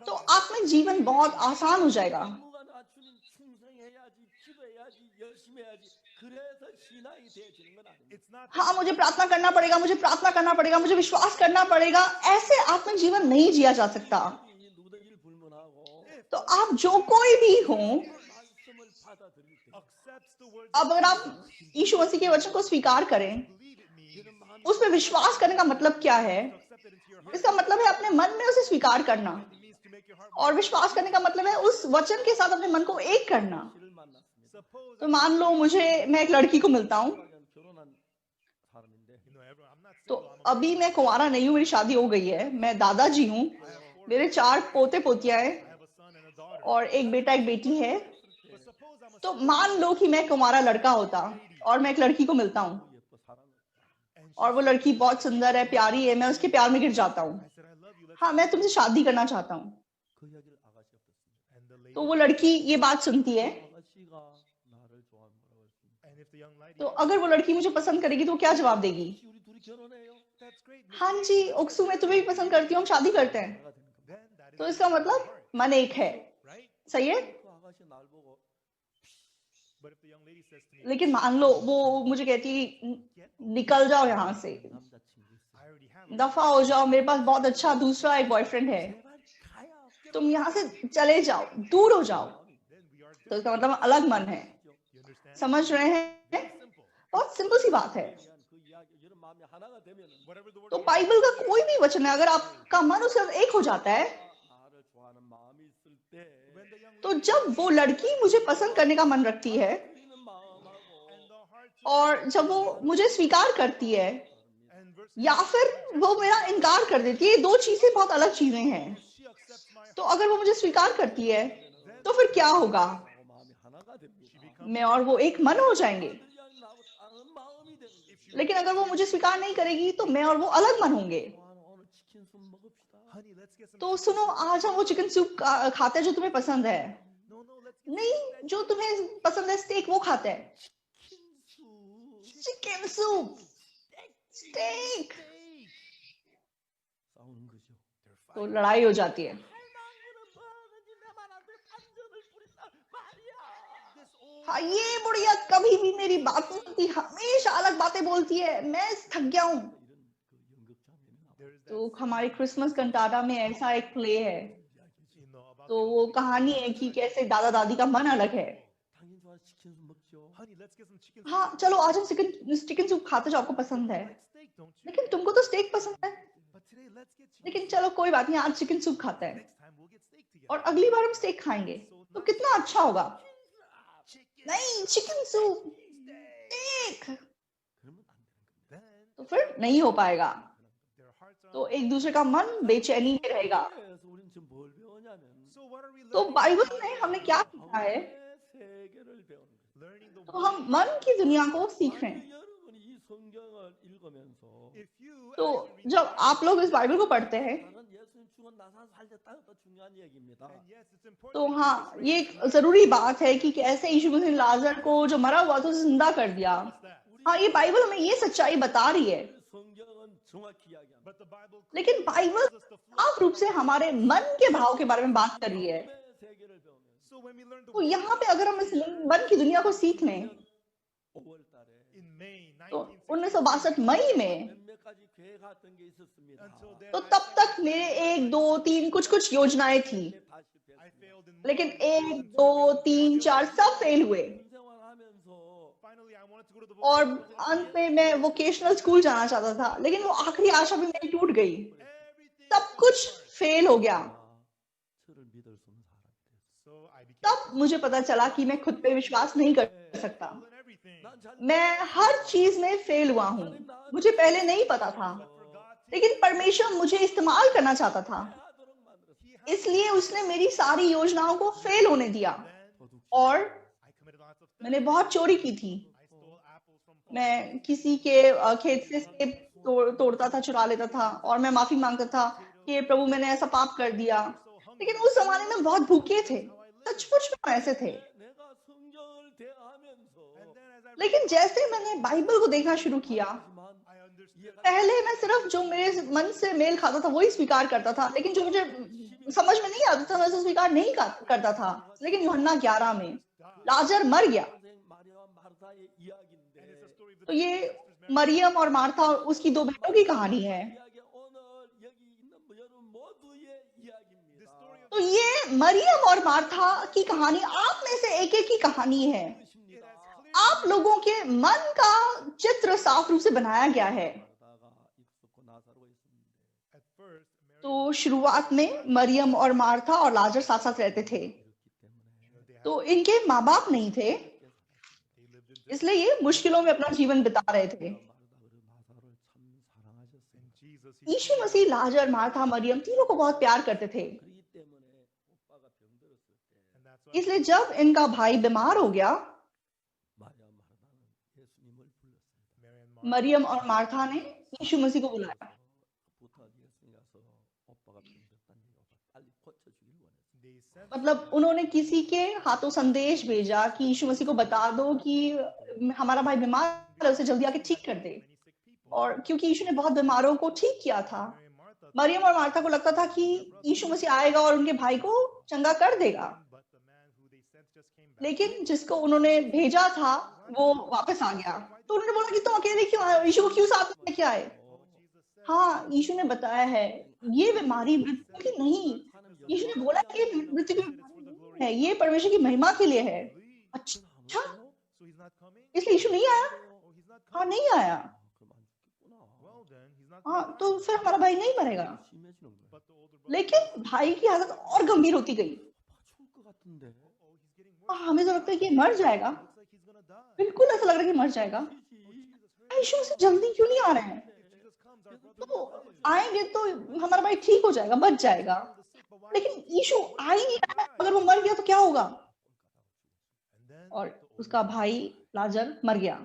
तो आत्मिक जीवन बहुत आसान हो जाएगा। 무관 주님 충성해야지, 기도해야지, 열심히 해야지. 그래서 신앙이 되어지는 건 아닙니다. it's not हाँ मुझे प्रार्थना करना पड़ेगा, मुझे प्रार्थना करना पड़ेगा, मुझे विश्वास करना पड़ेगा, ऐसे आत्मिक जीवन नहीं जिया जा सकता। 이 누구든지를 불문하고 तो आप जो कोई भी हो, 말씀을 받아들일 때 accepts the words अब अगर आप यीशु मसीह के वचन को स्वीकार करें, believe it means 이런 마음이 उसमें विश्वास करने का मतलब क्या है? accept it into your heart इसका मतलब है अपने मन में उसे स्वीकार करना, it means to make your heart और विश्वास करने का मतलब है उस वचन के साथ अपने मन को एक करना। 를 만났습니다. suppose तो मान लो मैं एक लड़की को मिलता हूँ, 결혼한 사람인데 I'm not तो single I'm अभी मैं कुंवारा नहीं हूँ, मेरी शादी हो गई है, मैं दादाजी हूँ, मेरे 4 पोते पोतियां हैं I have a son and a daughter और एक बेटा एक बेटी है। but suppose I'm a तो मान लो कि मैं कुंवारा लड़का होता और मैं एक लड़की को मिलता हूँ 예뻐 사랑을 और वो लड़की बहुत सुंदर है, प्यारी है, मैं उसके प्यार में गिर जाता हूँ। I said I love you let's हाँ मैं तुमसे शादी करना चाहता हूँ। 그 이야기를 아가씨가 듣습니다. and the lady तो वो लड़की ये बात सुनती है, 아가씨가 나를 좋아하면 뭐라고 했습니까? and if the young lady तो अगर वो लड़की मुझे पसंद करेगी तो वो क्या जवाब देगी? 혹시 우리 둘이 결혼해요? that's great हाँ जी ओक्सू, मैं तुम्हें भी पसंद करती हूँ, हम शादी करते हैं। 내가 되는 겁니다. then that is तो इसका मतलब मन एक है, right सही है। 그 아가씨 날 보고 but if the young lady says to me लेकिन मान लो वो मुझे कहती निकल जाओ यहाँ से, 남자친구 있어. I already have a दफा हो जाओ, मेरे पास बहुत अच्छा दूसरा एक बॉयफ्रेंड है, 제발 가야 तुम यहाँ से चले जाओ, दूर हो जाओ। then we are तो इसका मतलब अलग मन है, you understand समझ रहे हैं? simple बहुत सिंपल सी बात है। 그 이야기 이런 마음이 하나가 되면은 whatever the word तो of God बाइबल का कोई भी वचन है, अगर आपका मन उसके साथ एक हो जाता है, 나를 좋아하는 마음이 있을 때 when the young तो lady जब वो लड़की मुझे पसंद करने का मन रखती है 드리는 마음하고 and the heart to और जब वो मुझे स्वीकार करती है and verse या फिर वो मेरा इनकार कर देती है, ये दो चीजें बहुत अलग चीजें हैं। if she accepts my तो अगर वो मुझे स्वीकार करती है तो फिर क्या होगा? 하고 마음이 하나가 됩니다. मैं और वो एक मन हो जाएंगे। 그들이 나하고 다른 마음이 되는 거예요. लेकिन अगर वो मुझे स्वीकार नहीं करेगी तो मैं और वो अलग मन होंगे। 좋아하는 오늘 치킨 술 먹읍시다. honey, let's get some तो सुनो, आज हम वो चिकन सूप खाते हैं जो तुम्हें पसंद है। no let's get नहीं, जो तुम्हें पसंद है स्टेक, वो खाते हैं। 치킨 술 चिकन सूप, स्टेक। 싸우는 거죠. तो लड़ाई हो जाती है। हाँ, ये बुढ़िया कभी भी मेरी बात नहीं सुनती, हमेशा अलग बातें बोलती है, मैं थक गया हूँ। there is that तो हमारी क्रिसमस कंटाटा में ऐसा एक प्ले है, about तो वो कहानी है कि कैसे दादा दादी का मन अलग है। 당연히 좋아하는 치킨 술 먹죠. honey, let's get some chicken हाँ, चलो आज हम चिकन सूप खाते जो आपको पसंद है, like steak, don't you? लेकिन तुमको तो स्टेक पसंद है। But today let's get chicken. लेकिन चलो कोई बात नहीं, आज चिकन सूप खाते हैं Next time we'll get steak together. और अगली बार हम स्टेक खाएंगे, तो कितना अच्छा होगा। नहीं, चिकन सूप, स्टेक, 그러면 안 되는 겁니다. Then तो फिर नहीं हो पाएगा। their hearts are तो एक दूसरे का मन बेचैनी में रहेगा। 그래서 우리는 지금 뭘 배우냐면 so what are we तो learning? बाइबल में हमने क्या सीखा है? 세계를 배우는 거예요. Learning the तो हम मन की दुनिया को सीख रहे हैं। 만약 여러분이 이 성경을 읽으면서 if you तो as you read जब आप लोग इस बाइबल को पढ़ते हैं, 나는 예수님 죽은 나사 살렸다 또 중요한 얘기입니다. and yes, it's important तो that हाँ, Jesus ये raised एक जरूरी बात है कि कैसे यीशु मसीह ने लाजर को जो मरा हुआ था उसे जिंदा कर दिया। that. हाँ, ये बाइबल हमें ये सच्चाई बता रही है, 성경은 정확히 이야기합니다. But the Bible लेकिन Bible tells us the flow. साफ रूप से हमारे मन के भाव के बारे में बात कर रही है। 몸의 세계를 배우면 So when we learn the तो यहाँ पे अगर हम इस मन की दुनिया को सीख लें, 5월 달에 in May तो 1960 1962 मई में, 몇몇 가지 계획했던 게 있었습니다. until then तो तब तक मेरे 1, 2, 3 कुछ योजनाएं थी, 다 실패했습니다. I failed in लेकिन more 1, 2, 3, 4 सब फेल हुए 생활하면서 finally I wanted to go to the और vocational अंत में मैं वोकेशनल स्कूल जाना चाहता था, लेकिन वो आखिरी आशा भी मेरी टूट गई। everything सब कुछ फेल हो गया। 저를 믿을 수 없는 사람이 됐어요. so I became तब मुझे पता चला कि मैं खुद पे विश्वास नहीं कर सकता। failed in everything 난 잘 मैं हर चीज में फेल हुआ हूँ। मुझे पहले नहीं पता था, forgot लेकिन परमेश्वर मुझे इस्तेमाल करना चाहता था, 하도록 만들었어요. इसलिए उसने मेरी सारी योजनाओं को फेल होने दिया। then और I committed lots of theft. मैंने बहुत चोरी की थी। I stole apples from मैं किसी के खेत से सेब तोड़ता था, चुरा लेता था, और मैं माफी मांगता था कि प्रभु मैंने ऐसा पाप कर दिया। लेकिन उस जमाने में बहुत भूखे थे, सचमुच में ऐसे थे। 내가 성경을 대하면서 and then as I लेकिन जैसे मैंने बाइबल को देखना शुरू किया, 하지만 I understood पहले मैं सिर्फ जो मेरे मन से मेल खाता था वही स्वीकार करता था, लेकिन जो मुझे समझ में नहीं आता था मैं उसे स्वीकार नहीं करता था। लेकिन यूहन्ना 11 में लाजर मर गया। 선생 마리아와 마르다의 and it's a 이야기인데 story of the तो two ये sisters married. मरियम और मार्था और उसकी दो बहनों की कहानी है। 이야기 오늘 여기 있는 여러분 모두의 इया기입니다. The story of तो ये मरियम और मार्था की कहानी आप में से एक एक की कहानी है। it has clearly आप लोगों के मन का चित्र साफ रूप से बनाया गया है। 마르다가 익숙고 나사로가 있었는데 at first Mary तो शुरुआत में मरियम और मार्था और लाजर साथ साथ रहते थे। 그렇기 때문에 तो इनके माँ बाप नहीं थे, they lived in इसलिए ये मुश्किलों में अपना जीवन बिता रहे थे। 마르다가 나사로를 참 사랑하셨어요. and Jesus he यीशु मसीह लाजर, मार्था, मरियम तीनों को बहुत प्यार करते थे। 그렇기 때문에 오빠가 병들었을 때 and that's why इसलिए जब इनका भाई बीमार हो गया, 마리아 마르다는 예수님을 불렀습니다. Mary and Martha मरियम और मार्था ने यीशु मसीह को बुलाया। 부탁 예수님 가서 오빠가 병들었다는 얘기가 빨리 고쳐주길 원했어요. they sent मतलब उन्होंने किसी के हाथों संदेश भेजा कि यीशु मसीह को बता दो कि हमारा भाई बीमार है, उसे जल्दी आके ठीक कर दे। many sick people. और क्योंकि यीशु ने बहुत बीमारों को ठीक किया था, Mary and Martha मरियम और मार्था को लगता था कि यीशु मसीह आएगा और उनके भाई को चंगा कर देगा। but the man who they sent just came back. लेकिन जिसको उन्होंने भेजा था वो वापस आ गया। तो उन्होंने बोला कि तुम अकेले क्यों आए हो, यीशु को क्यों साथ में लेके आए? Oh, Jesus said, हाँ, यीशु ने बताया है ये बीमारी मृत्यु की नहीं। यीशु ने बोला कि ये मृत्यु की बीमारी नहीं है, ये परमेश्वर की महिमा के लिए है। "Really? अच्छा, So he's not coming? इसलिए यीशु नहीं आया? Oh, he's not हाँ, coming. नहीं आया। 그럼 안 죽겠구나. हाँ, तो फिर हमारा भाई नहीं मरेगा। 심해지는 거예요. But the older brother, लेकिन भाई की हालत और गंभीर होती गई। 죽을 것 같은데. oh, he's getting worse. हमें तो लगता है कि ये मर जाएगा, Looks like he's gonna die. बिल्कुल ऐसा लग रहा है कि मर जाएगा। यीशु से जल्दी क्यों नहीं आ रहे हैं? If Jesus comes, our brother तो will live. आएंगे तो हमारा भाई ठीक हो जाएगा, बच जाएगा। Heal the sick, but why लेकिन won't यीशु आ ही नहीं रहा है। अगर वो मर गया तो क्या होगा? And then और the older उसका भाई लाजर मर गया।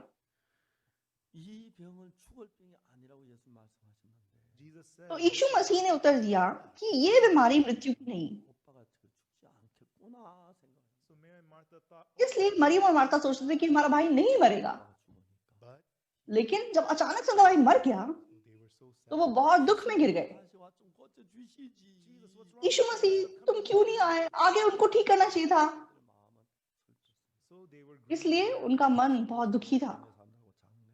이 병은 죽을 병이 아니라고 예수 말씀하셨는데. Jesus said, तो यीशु मसीह ने उत्तर दिया कि ये बीमारी मृत्यु की नहीं। 오빠가 죽지 않겠구나 생각. so Mary and Martha thought, इसलिए मरियम और मार्था सोचते थे कि हमारा भाई नहीं मरेगा। 죽으니까. but लेकिन जब अचानक से उनका भाई मर गया they were so sad. तो वो बहुत दुख में गिर गए। 다시 와 좀 고쳐 주시지. Jesus, what's wrong? यीशु मसीह तुम क्यों नहीं आए? आगे उनको ठीक करना चाहिए था। 마음은 슬펐어요. So they were grieving, इसलिए उनका मन बहुत दुखी था 산다고 장례를 치르고.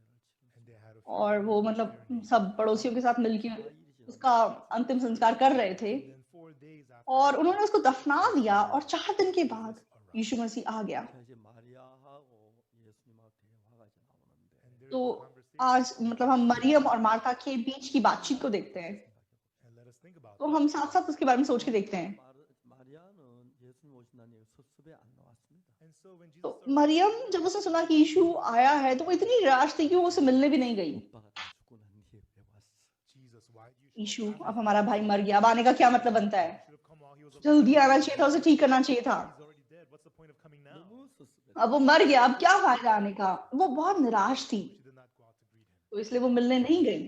and they had a और वो मतलब सब पड़ोसियों के साथ मिलकर उसका अंतिम संस्कार कर रहे थे And then 4 days after, और उन्होंने उसको दफना दिया और 4 दिन के बाद यीशु मसीह आ गया। 자, 이제 마리아하고 예수님하고 대화가 이제 나오는데. and there's तो a conversation, आज मतलब हम मरियम और मार्था के बीच की बातचीत को देखते हैं। and let us think about तो it. हम साथ साथ उसके बारे में सोच के देखते हैं। 마리아는 예수님 오신다는 얘기 섭섭해 안 나왔습니다. And so when Jesus तो started मरियम जब उसने सुना कि यीशु आया है तो वो इतनी निराश थी कि वो उसे मिलने भी नहीं गई। 오빠가 다 죽고 난 뒤에 왜 왔어? Jesus, why do you Yeshu show up? अब हमारा भाई मर गया, अब आने का क्या मतलब बनता है? Should have come while he was alive. जल्दी आना चाहिए था, उसे ठीक करना चाहिए था। He's already dead. What's the point of coming now? 너무 섭섭해. अब वो मर गया, अब क्या फायदा आने का? वो बहुत निराश थी, She did not go out to greet him. तो इसलिए वो मिलने नहीं गई।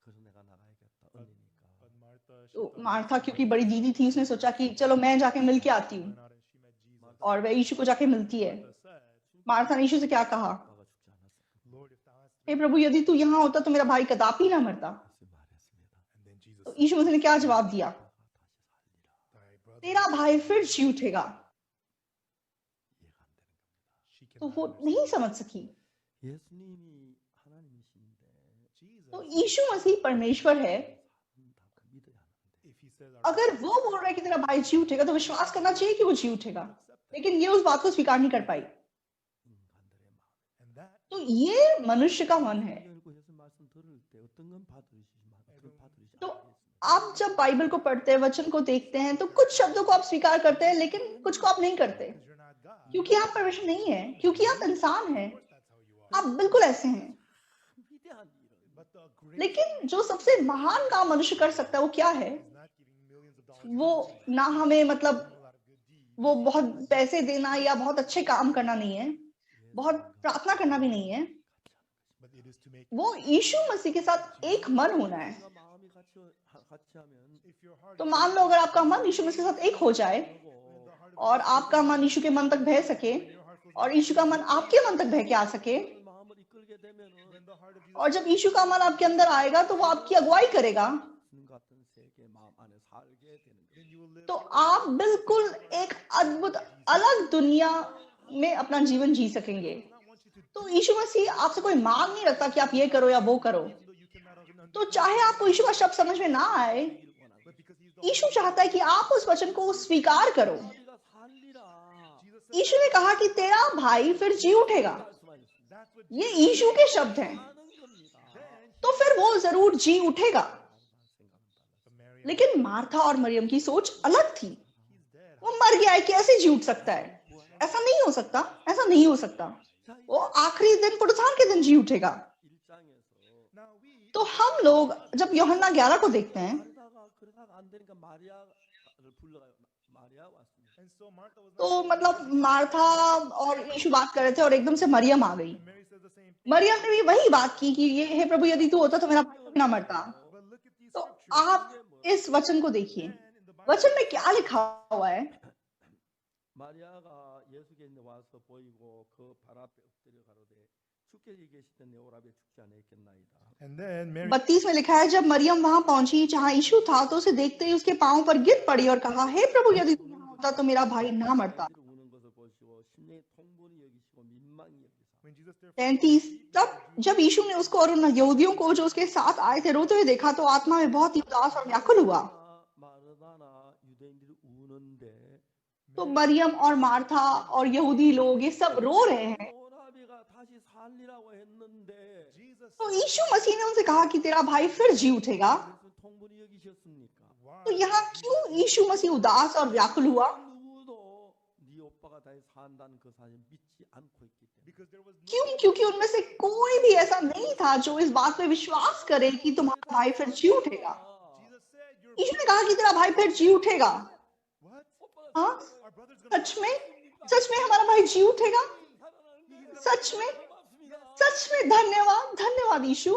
그래서 내가 나가야겠다. 언니니까. But Martha, she तो thought मार्था क्योंकि बड़ी दीदी थी, उसने सोचा कि चलो मैं जाके मिल के आती she हूँ, went out and she met Jesus. और वह यीशु को जाके मिलती है। Martha said, मार्था ने यीशु से क्या कहा? 오빠가 죽지 않았어. Lord, if thou hast हे प्रभु, यदि तू यहाँ होता तो मेरा भाई कदापि ना मरता। 예수 말했습니다. and then Jesus तो said, यीशु मसीह ने क्या जवाब दिया? 오빠가 다시 살리라. thy brother, तेरा भाई फिर जी उठेगा। 이해가 안 되는 겁니다. she तो cannot वो understand. नहीं समझ सकी। 예수님이 하나님이신데 Jesus, तो यीशु मसीह परमेश्वर है। 다 믿어야 하는데 if he says our अगर वो बोल रहा है कि तेरा भाई जी उठेगा तो विश्वास करना चाहिए कि वो जी उठेगा। लेकिन ये उस बात को स्वीकार नहीं कर पाई। 인간들의 마음. and that तो ये मनुष्य का मन है। 열고 예수 말씀 들을 때 어떤 건 받으시지만 어떤 건 받으시지 तो 않겠습니다. आप जब बाइबल को पढ़ते हैं, वचन को देखते हैं, तो कुछ शब्दों को आप स्वीकार करते हैं लेकिन कुछ को आप नहीं करते, because you're not God. क्योंकि आप परमेश्वर नहीं है, क्योंकि आप इंसान हैं। Of course that's how you are. आप बिल्कुल ऐसे हैं। 위대한 일은 But the great लेकिन जो सबसे महान काम मनुष्य कर सकता है वो क्या है? is not giving millions of dollars वो ना हमें मतलब to do a lot of good deeds. वो बहुत पैसे देना या बहुत अच्छे काम करना नहीं है, बहुत प्रार्थना करना भी नहीं है। But it is to make वो यीशु मसीह के साथ एक मन होना है। 우리가 마음이 같이 하면 if your heart तो मान लो अगर आपका मन यीशु मसीह के साथ एक हो जाए 하고 the heart of और आपका मन यीशु के मन तक बह सके your heart goes और यीशु का मन आपके मन तक बह के आ सके, 마음을 이끌게 되면은 when the heart of Jesus और जब यीशु का मन आपके अंदर आएगा तो वो आपकी अगुवाई करेगा, 주님 같은 세계 마음 안에 살게 되는 거예요. then you will live तो आप बिल्कुल एक अद्भुत अलग दुनिया में अपना जीवन जी सकेंगे। I want you to तो यीशु मसीह आपसे कोई मांग नहीं रखता कि आप ये करो या वो करो। even though you cannot understand तो चाहे आपको यीशु का शब्द समझ में ना आए, but because he's the यीशु चाहता है कि आप उस वचन को स्वीकार करो। 우리가 살리라. Jesus said यीशु ने कहा कि तेरा भाई फिर जी उठेगा। 말씀하셨습니다. that's what ये यीशु के शब्द हैं, 하는 겁니다. तो फिर वो जरूर जी उठेगा। but Mary लेकिन मार्था और मरियम की सोच अलग थी। he's dead. वो मर गया है, कैसे जी उठ सकता है? ऐसा नहीं हो सकता, ऐसा नहीं हो सकता। वो आखिरी दिन पुनरुत्थान के दिन जी उठेगा। 1장에서 Now we तो हम लोग जब यूहन्ना 11 को देखते हैं, 그러다가 안 되니까 마리아를 불러가요. 마리아 왔습니다. and so Martha was तो not मतलब मार्था और यीशु बात कर रहे थे और एकदम से मरियम आ गई। Mary says the same thing. Maryam ने भी वही बात की कि ये हे प्रभु, यदि तू होता तो मेरा भाई कभी ना मरता। But look at these तो scriptures. आप इस वचन को देखिए, And in the Bible, वचन में क्या लिखा हुआ है? 마리아가 예수께 와서 보이고 그 발 앞에 엎드려 가로되 주께 계시던 내 오라비에 죽지 않았겠나이다. and then Mary 32 में लिखा है, जब मरियम वहां पहुंची जहां यीशु था तो उसे देखते ही उसके पांव पर गिर पड़ी और कहा, हे प्रभु, यदि तू यहाँ होता तो मेरा भाई ना मरता। 우는 것을 보시고 심령이 통분히 여기시고 민망히 여기사 when Jesus therefore 33 तब जब यीशु ने उसको और उन यहूदियों को जो उसके साथ आए थे रोते हुए देखा तो आत्मा में बहुत ही उदास और व्याकुल हुआ। 마르다나 유대인들이 우는데 तो मरियम और मार्था और यहूदी लोग ये सब रो रहे हैं। 오라비가 다시 살리라고 했는데 Jesus तो said, यीशु मसीह ने उनसे कहा कि तेरा भाई फिर जी उठेगा। 예수님 통분이 여기셨습니까? why तो यहाँ क्यों यीशु मसीह उदास और व्याकुल हुआ? 누구도 네 오빠가 다시 산다는 그 사실 믿지 않고 있기 때문에. because there was no क्यों? क्योंकि उनमें से कोई भी ऐसा नहीं था जो इस बात पे विश्वास करे कि तुम्हारा भाई फिर जी उठेगा। Jesus said your यीशु ने कहा कि तेरा भाई फिर जी उठेगा। what हाँ, our brother's gonna सच में हमारा भाई जी उठेगा। सच में, सच में धन्यवाद, धन्यवाद यीशु।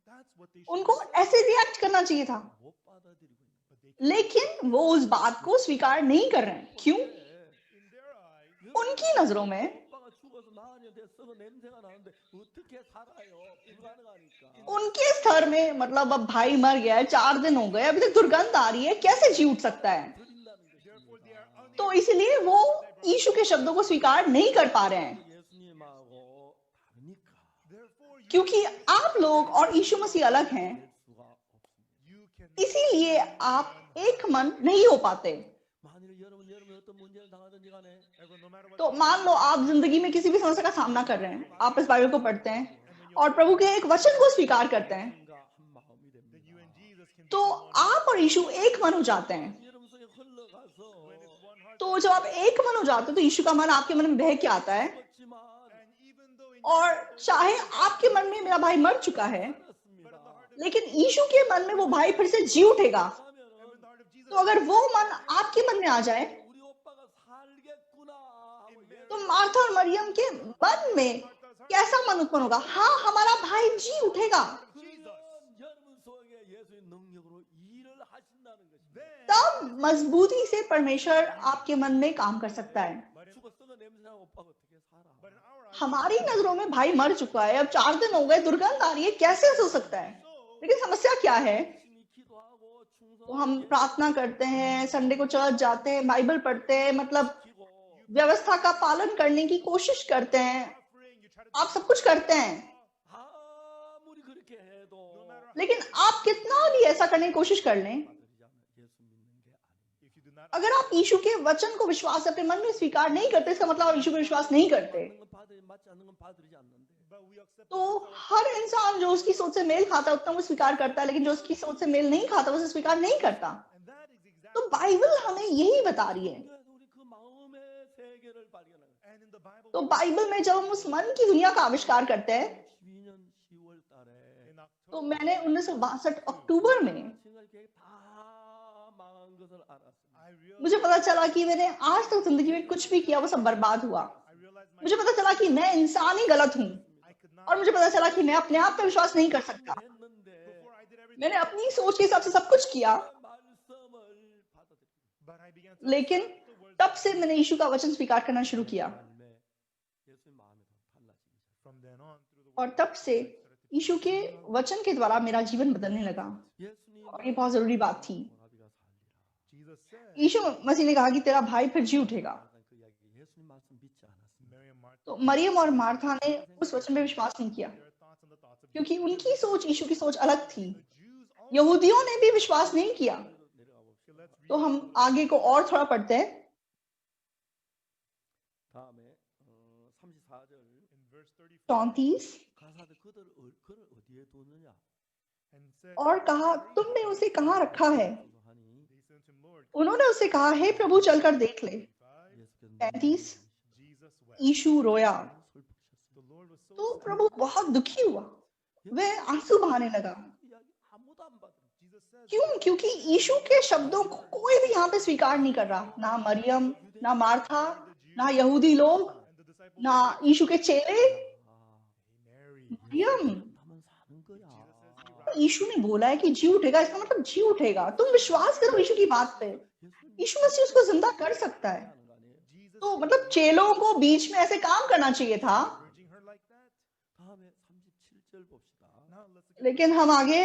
that's what they should उनको ऐसे रिएक्ट करना चाहिए था, 못 받아들이고 있는 거예요. लेकिन वो उस बात को स्वीकार नहीं कर रहे हैं। क्यों? in their eyes उनकी नजरों में 오빠가 죽어서 나가냐 됐어 냄새가 나는데 어떻게 살아요? 불가능하니까. उनके स्तर में मतलब अब भाई मर गया है, 4 दिन हो गए, अभी तक दुर्गंध आ रही है, कैसे जी उठ सकता है? therefore they are unable तो इसलिए वो यीशु के शब्दों को स्वीकार नहीं कर पा रहे हैं, 예수님하고 다르니까 therefore क्योंकि आप लोग और यीशु मसीह अलग हैं। 될 수가 없습니다. you can इसीलिए आप एक मन नहीं हो पाते। 만일 여러분 어떤 문제를 당하든지 간에 everyone no matter what तो मान लो आप जिंदगी में किसी भी समस्या का सामना कर रहे हैं, आप इस बाइबल को पढ़ते हैं और प्रभु के एक वचन को स्वीकार करते हैं, 가 한 마음이 then 됩니다. you and Jesus can तो आप और यीशु एक मन हो जाते हैं। 여러분 속에 흘러가서 when it's one heart तो जब आप एक मन हो जाते हो तो यीशु का मन आपके मन में बह के आता है, 그렇지만 and even though in और चाहे आपके मन में मेरा भाई मर चुका है, 그렇습니다. लेकिन यीशु के मन में वो भाई फिर से जी उठेगा। 그러면은 the heart of Jesus तो अगर वो मन आपके मन में आ जाए 우리 오빠가 살겠구나 하고 예수 तो मार्था और मरियम के मन में कैसा मन उत्पन्न होगा? हाँ, हमारा भाई जी उठेगा। 그러면 여러분 속에 예수의 능력으로 일을 하신다는 것입니다. then तब मजबूती से परमेश्वर आपके मन में काम कर सकता है। 죽었으면 냄새나는 오빠가 어떻게 살아? but in our eyes हमारी नजरों में भाई मर चुका है, अब 4 दिन हो गए, दुर्गंध आ रही है, कैसे ऐसा हो सकता है? लेकिन समस्या क्या है? 열심히 기도하고 तो हम प्रार्थना करते हैं, संडे को चर्च जाते हैं, बाइबल पढ़ते हैं, मतलब 충성하고 व्यवस्था का पालन करने की कोशिश करते हैं, offering you try to आप सब कुछ करते हैं, 아무리 그렇게 해도 लेकिन आप कितना भी ऐसा करने की कोशिश कर लें, 받아들이지 않는 예수 믿는 게 아닙니다. if you do not अगर आप यीशु के वचन को विश्वास से अपने मन में स्वीकार नहीं करते, इसका मतलब आप यीशु को विश्वास नहीं करते। 받는 건 맞지 않는 건 받아들이지 않는데 but we accept तो हर इंसान जो उसकी सोच से मेल खाता है उतना वो स्वीकार करता है, लेकिन जो उसकी सोच से मेल नहीं खाता वो उसे स्वीकार नहीं करता। and that is exactly तो बाइबल हमें यही बता रही है। 그래서 우리 그 마음의 세계를 발견하는 거예요. and in the Bible तो बाइबल में जब हम उस मन की दुनिया का आविष्कार करते हैं, 12년 10월 달에 in October तो मैंने 1962 अक्टूबर में 생활 계획 다 망한 것을 알았습니다. I realized मुझे पता चला कि मैंने आज तक जिंदगी में कुछ भी किया वो सब बर्बाद हुआ। I realized my मुझे पता चला कि मैं इंसान ही गलत हूँ, I could not और मुझे पता चला कि मैं अपने आप पे विश्वास नहीं कर सकता। 했는데 before I did everything मैंने अपनी सोच के हिसाब से सब कुछ किया, 말씀을 받아들이고 but I began to लेकिन accept the words तब से मैंने यीशु का वचन स्वीकार करना शुरू किया, 삶에 예수의 마음이 더 달라지기 시작했어요. from then on through the और तब से यीशु के वचन के द्वारा मेरा जीवन बदलने लगा। 예수님 और ये बहुत जरूरी बात थी। 아비가 살리라. Jesus said यीशु मसीह ने कहा कि तेरा भाई फिर जी उठेगा। 항상 그 이야기 예수님 말씀 믿지 않았습니다. Mary and Martha तो मरियम और मार्था ने उस वचन पे विश्वास नहीं किया, their thoughts on the thoughts of क्योंकि उनकी सोच यीशु की सोच अलग थी। the Jews also यहूदियों ने भी विश्वास नहीं किया। 내려가 봅시다. let's read तो हम आगे को और थोड़ा पढ़ते हैं। 다음에 34절 in verse 34 34 가사대 그를 어디에 두느냐 and said और कहा, तुमने उसे कहाँ रखा है? 그래서 하니 they said to him Lord उन्होंने उसे कहा, हे प्रभु चलकर देख ले। 35 예수께서 35 Jesus wept यीशु रोया, the Lord was so तो sad. प्रभु बहुत दुखी हुआ, वह आंसू बहाने लगा। 이야기 아무도 안 받아. Jesus says क्यों? क्योंकि यीशु के शब्दों को कोई भी यहाँ पे स्वीकार नहीं कर रहा, ना मरियम, ना मार्था, ना यहूदी लोग, and the disciples ना यीशु के चेले। Mary मरियम, 나만 사는 거야. यीशु ने बोला है कि जी उठेगा, इसका मतलब जी उठेगा। तुम विश्वास करो यीशु की बात पे, यीशु मसीह उसको जिंदा कर सकता है। 하는 거 아니에요? Jesus तो मतलब चेलों को बीच में ऐसे काम करना चाहिए था। urging her like that 다음에 37절 봅시다. now let's look लेकिन हम आगे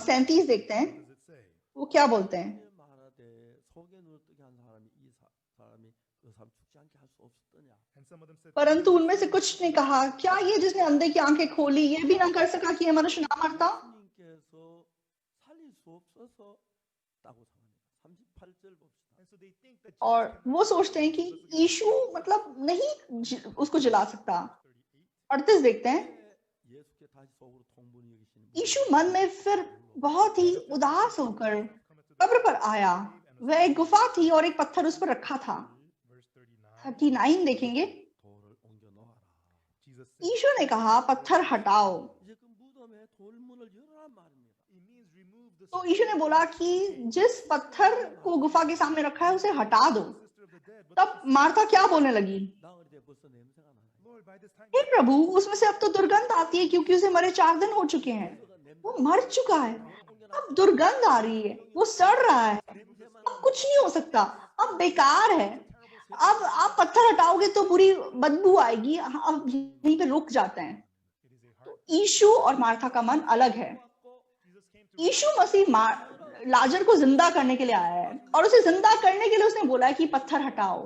37 देखते हैं, what does it say वो क्या बोलते हैं। 말하되 속에 눈을 뜨게 한 사람이 사람이 그 사람 죽지 않게 할 수 없었더냐. and some of them said परंतु उनमें से कुछ ने कहा, क्या ये जिसने अंधे की आंखें खोली ये भी ना कर सका कि ये मनुष्य ना मरता? 주님께서 살릴 수 없어서라고 생각합니다. 38절 봅시다. and so they think that और वो सोचते हैं कि यीशु मतलब नहीं उसको जिला सकता। 38 देखते हैं। 예수께 다시 속으로 통분이 여기시는 यीशु मन में फिर बहुत ही उदास होकर कब्र पर आया। वह एक गुफा थी और एक पत्थर उस पर रखा था। Verse 39. 39 देखेंगे। 돌을 옮겨 놓아라. Jesus said, यीशु ने कहा पत्थर हटाओ। 이제 그 무덤에 돌문을 열어란 말입니다. it means remove the तो यीशु ने बोला कि जिस पत्थर को गुफा के सामने रखा है उसे हटा दो। sister of the dead. But तब मार्था क्या बोलने लगी, 나흘 뒤에 벌써 냄새가 나요. Lord, by this time, हे प्रभु उसमें से अब तो दुर्गंध आती है क्योंकि उसे मरे 4 दिन हो चुके हैं। वो मर चुका है, अब दुर्गंध आ रही है, वो सड़ रहा है, अब कुछ नहीं हो सकता, अब बेकार है। अब आप पत्थर हटाओगे तो बुरी बदबू आएगी। अब यहीं पे रुक जाते हैं। it is a तो heart. यीशु और मार्था का मन अलग है। Jesus came to यीशु मसीह लाजर को जिंदा करने के लिए आया है और उसे जिंदा करने के लिए उसने बोला है कि पत्थर हटाओ।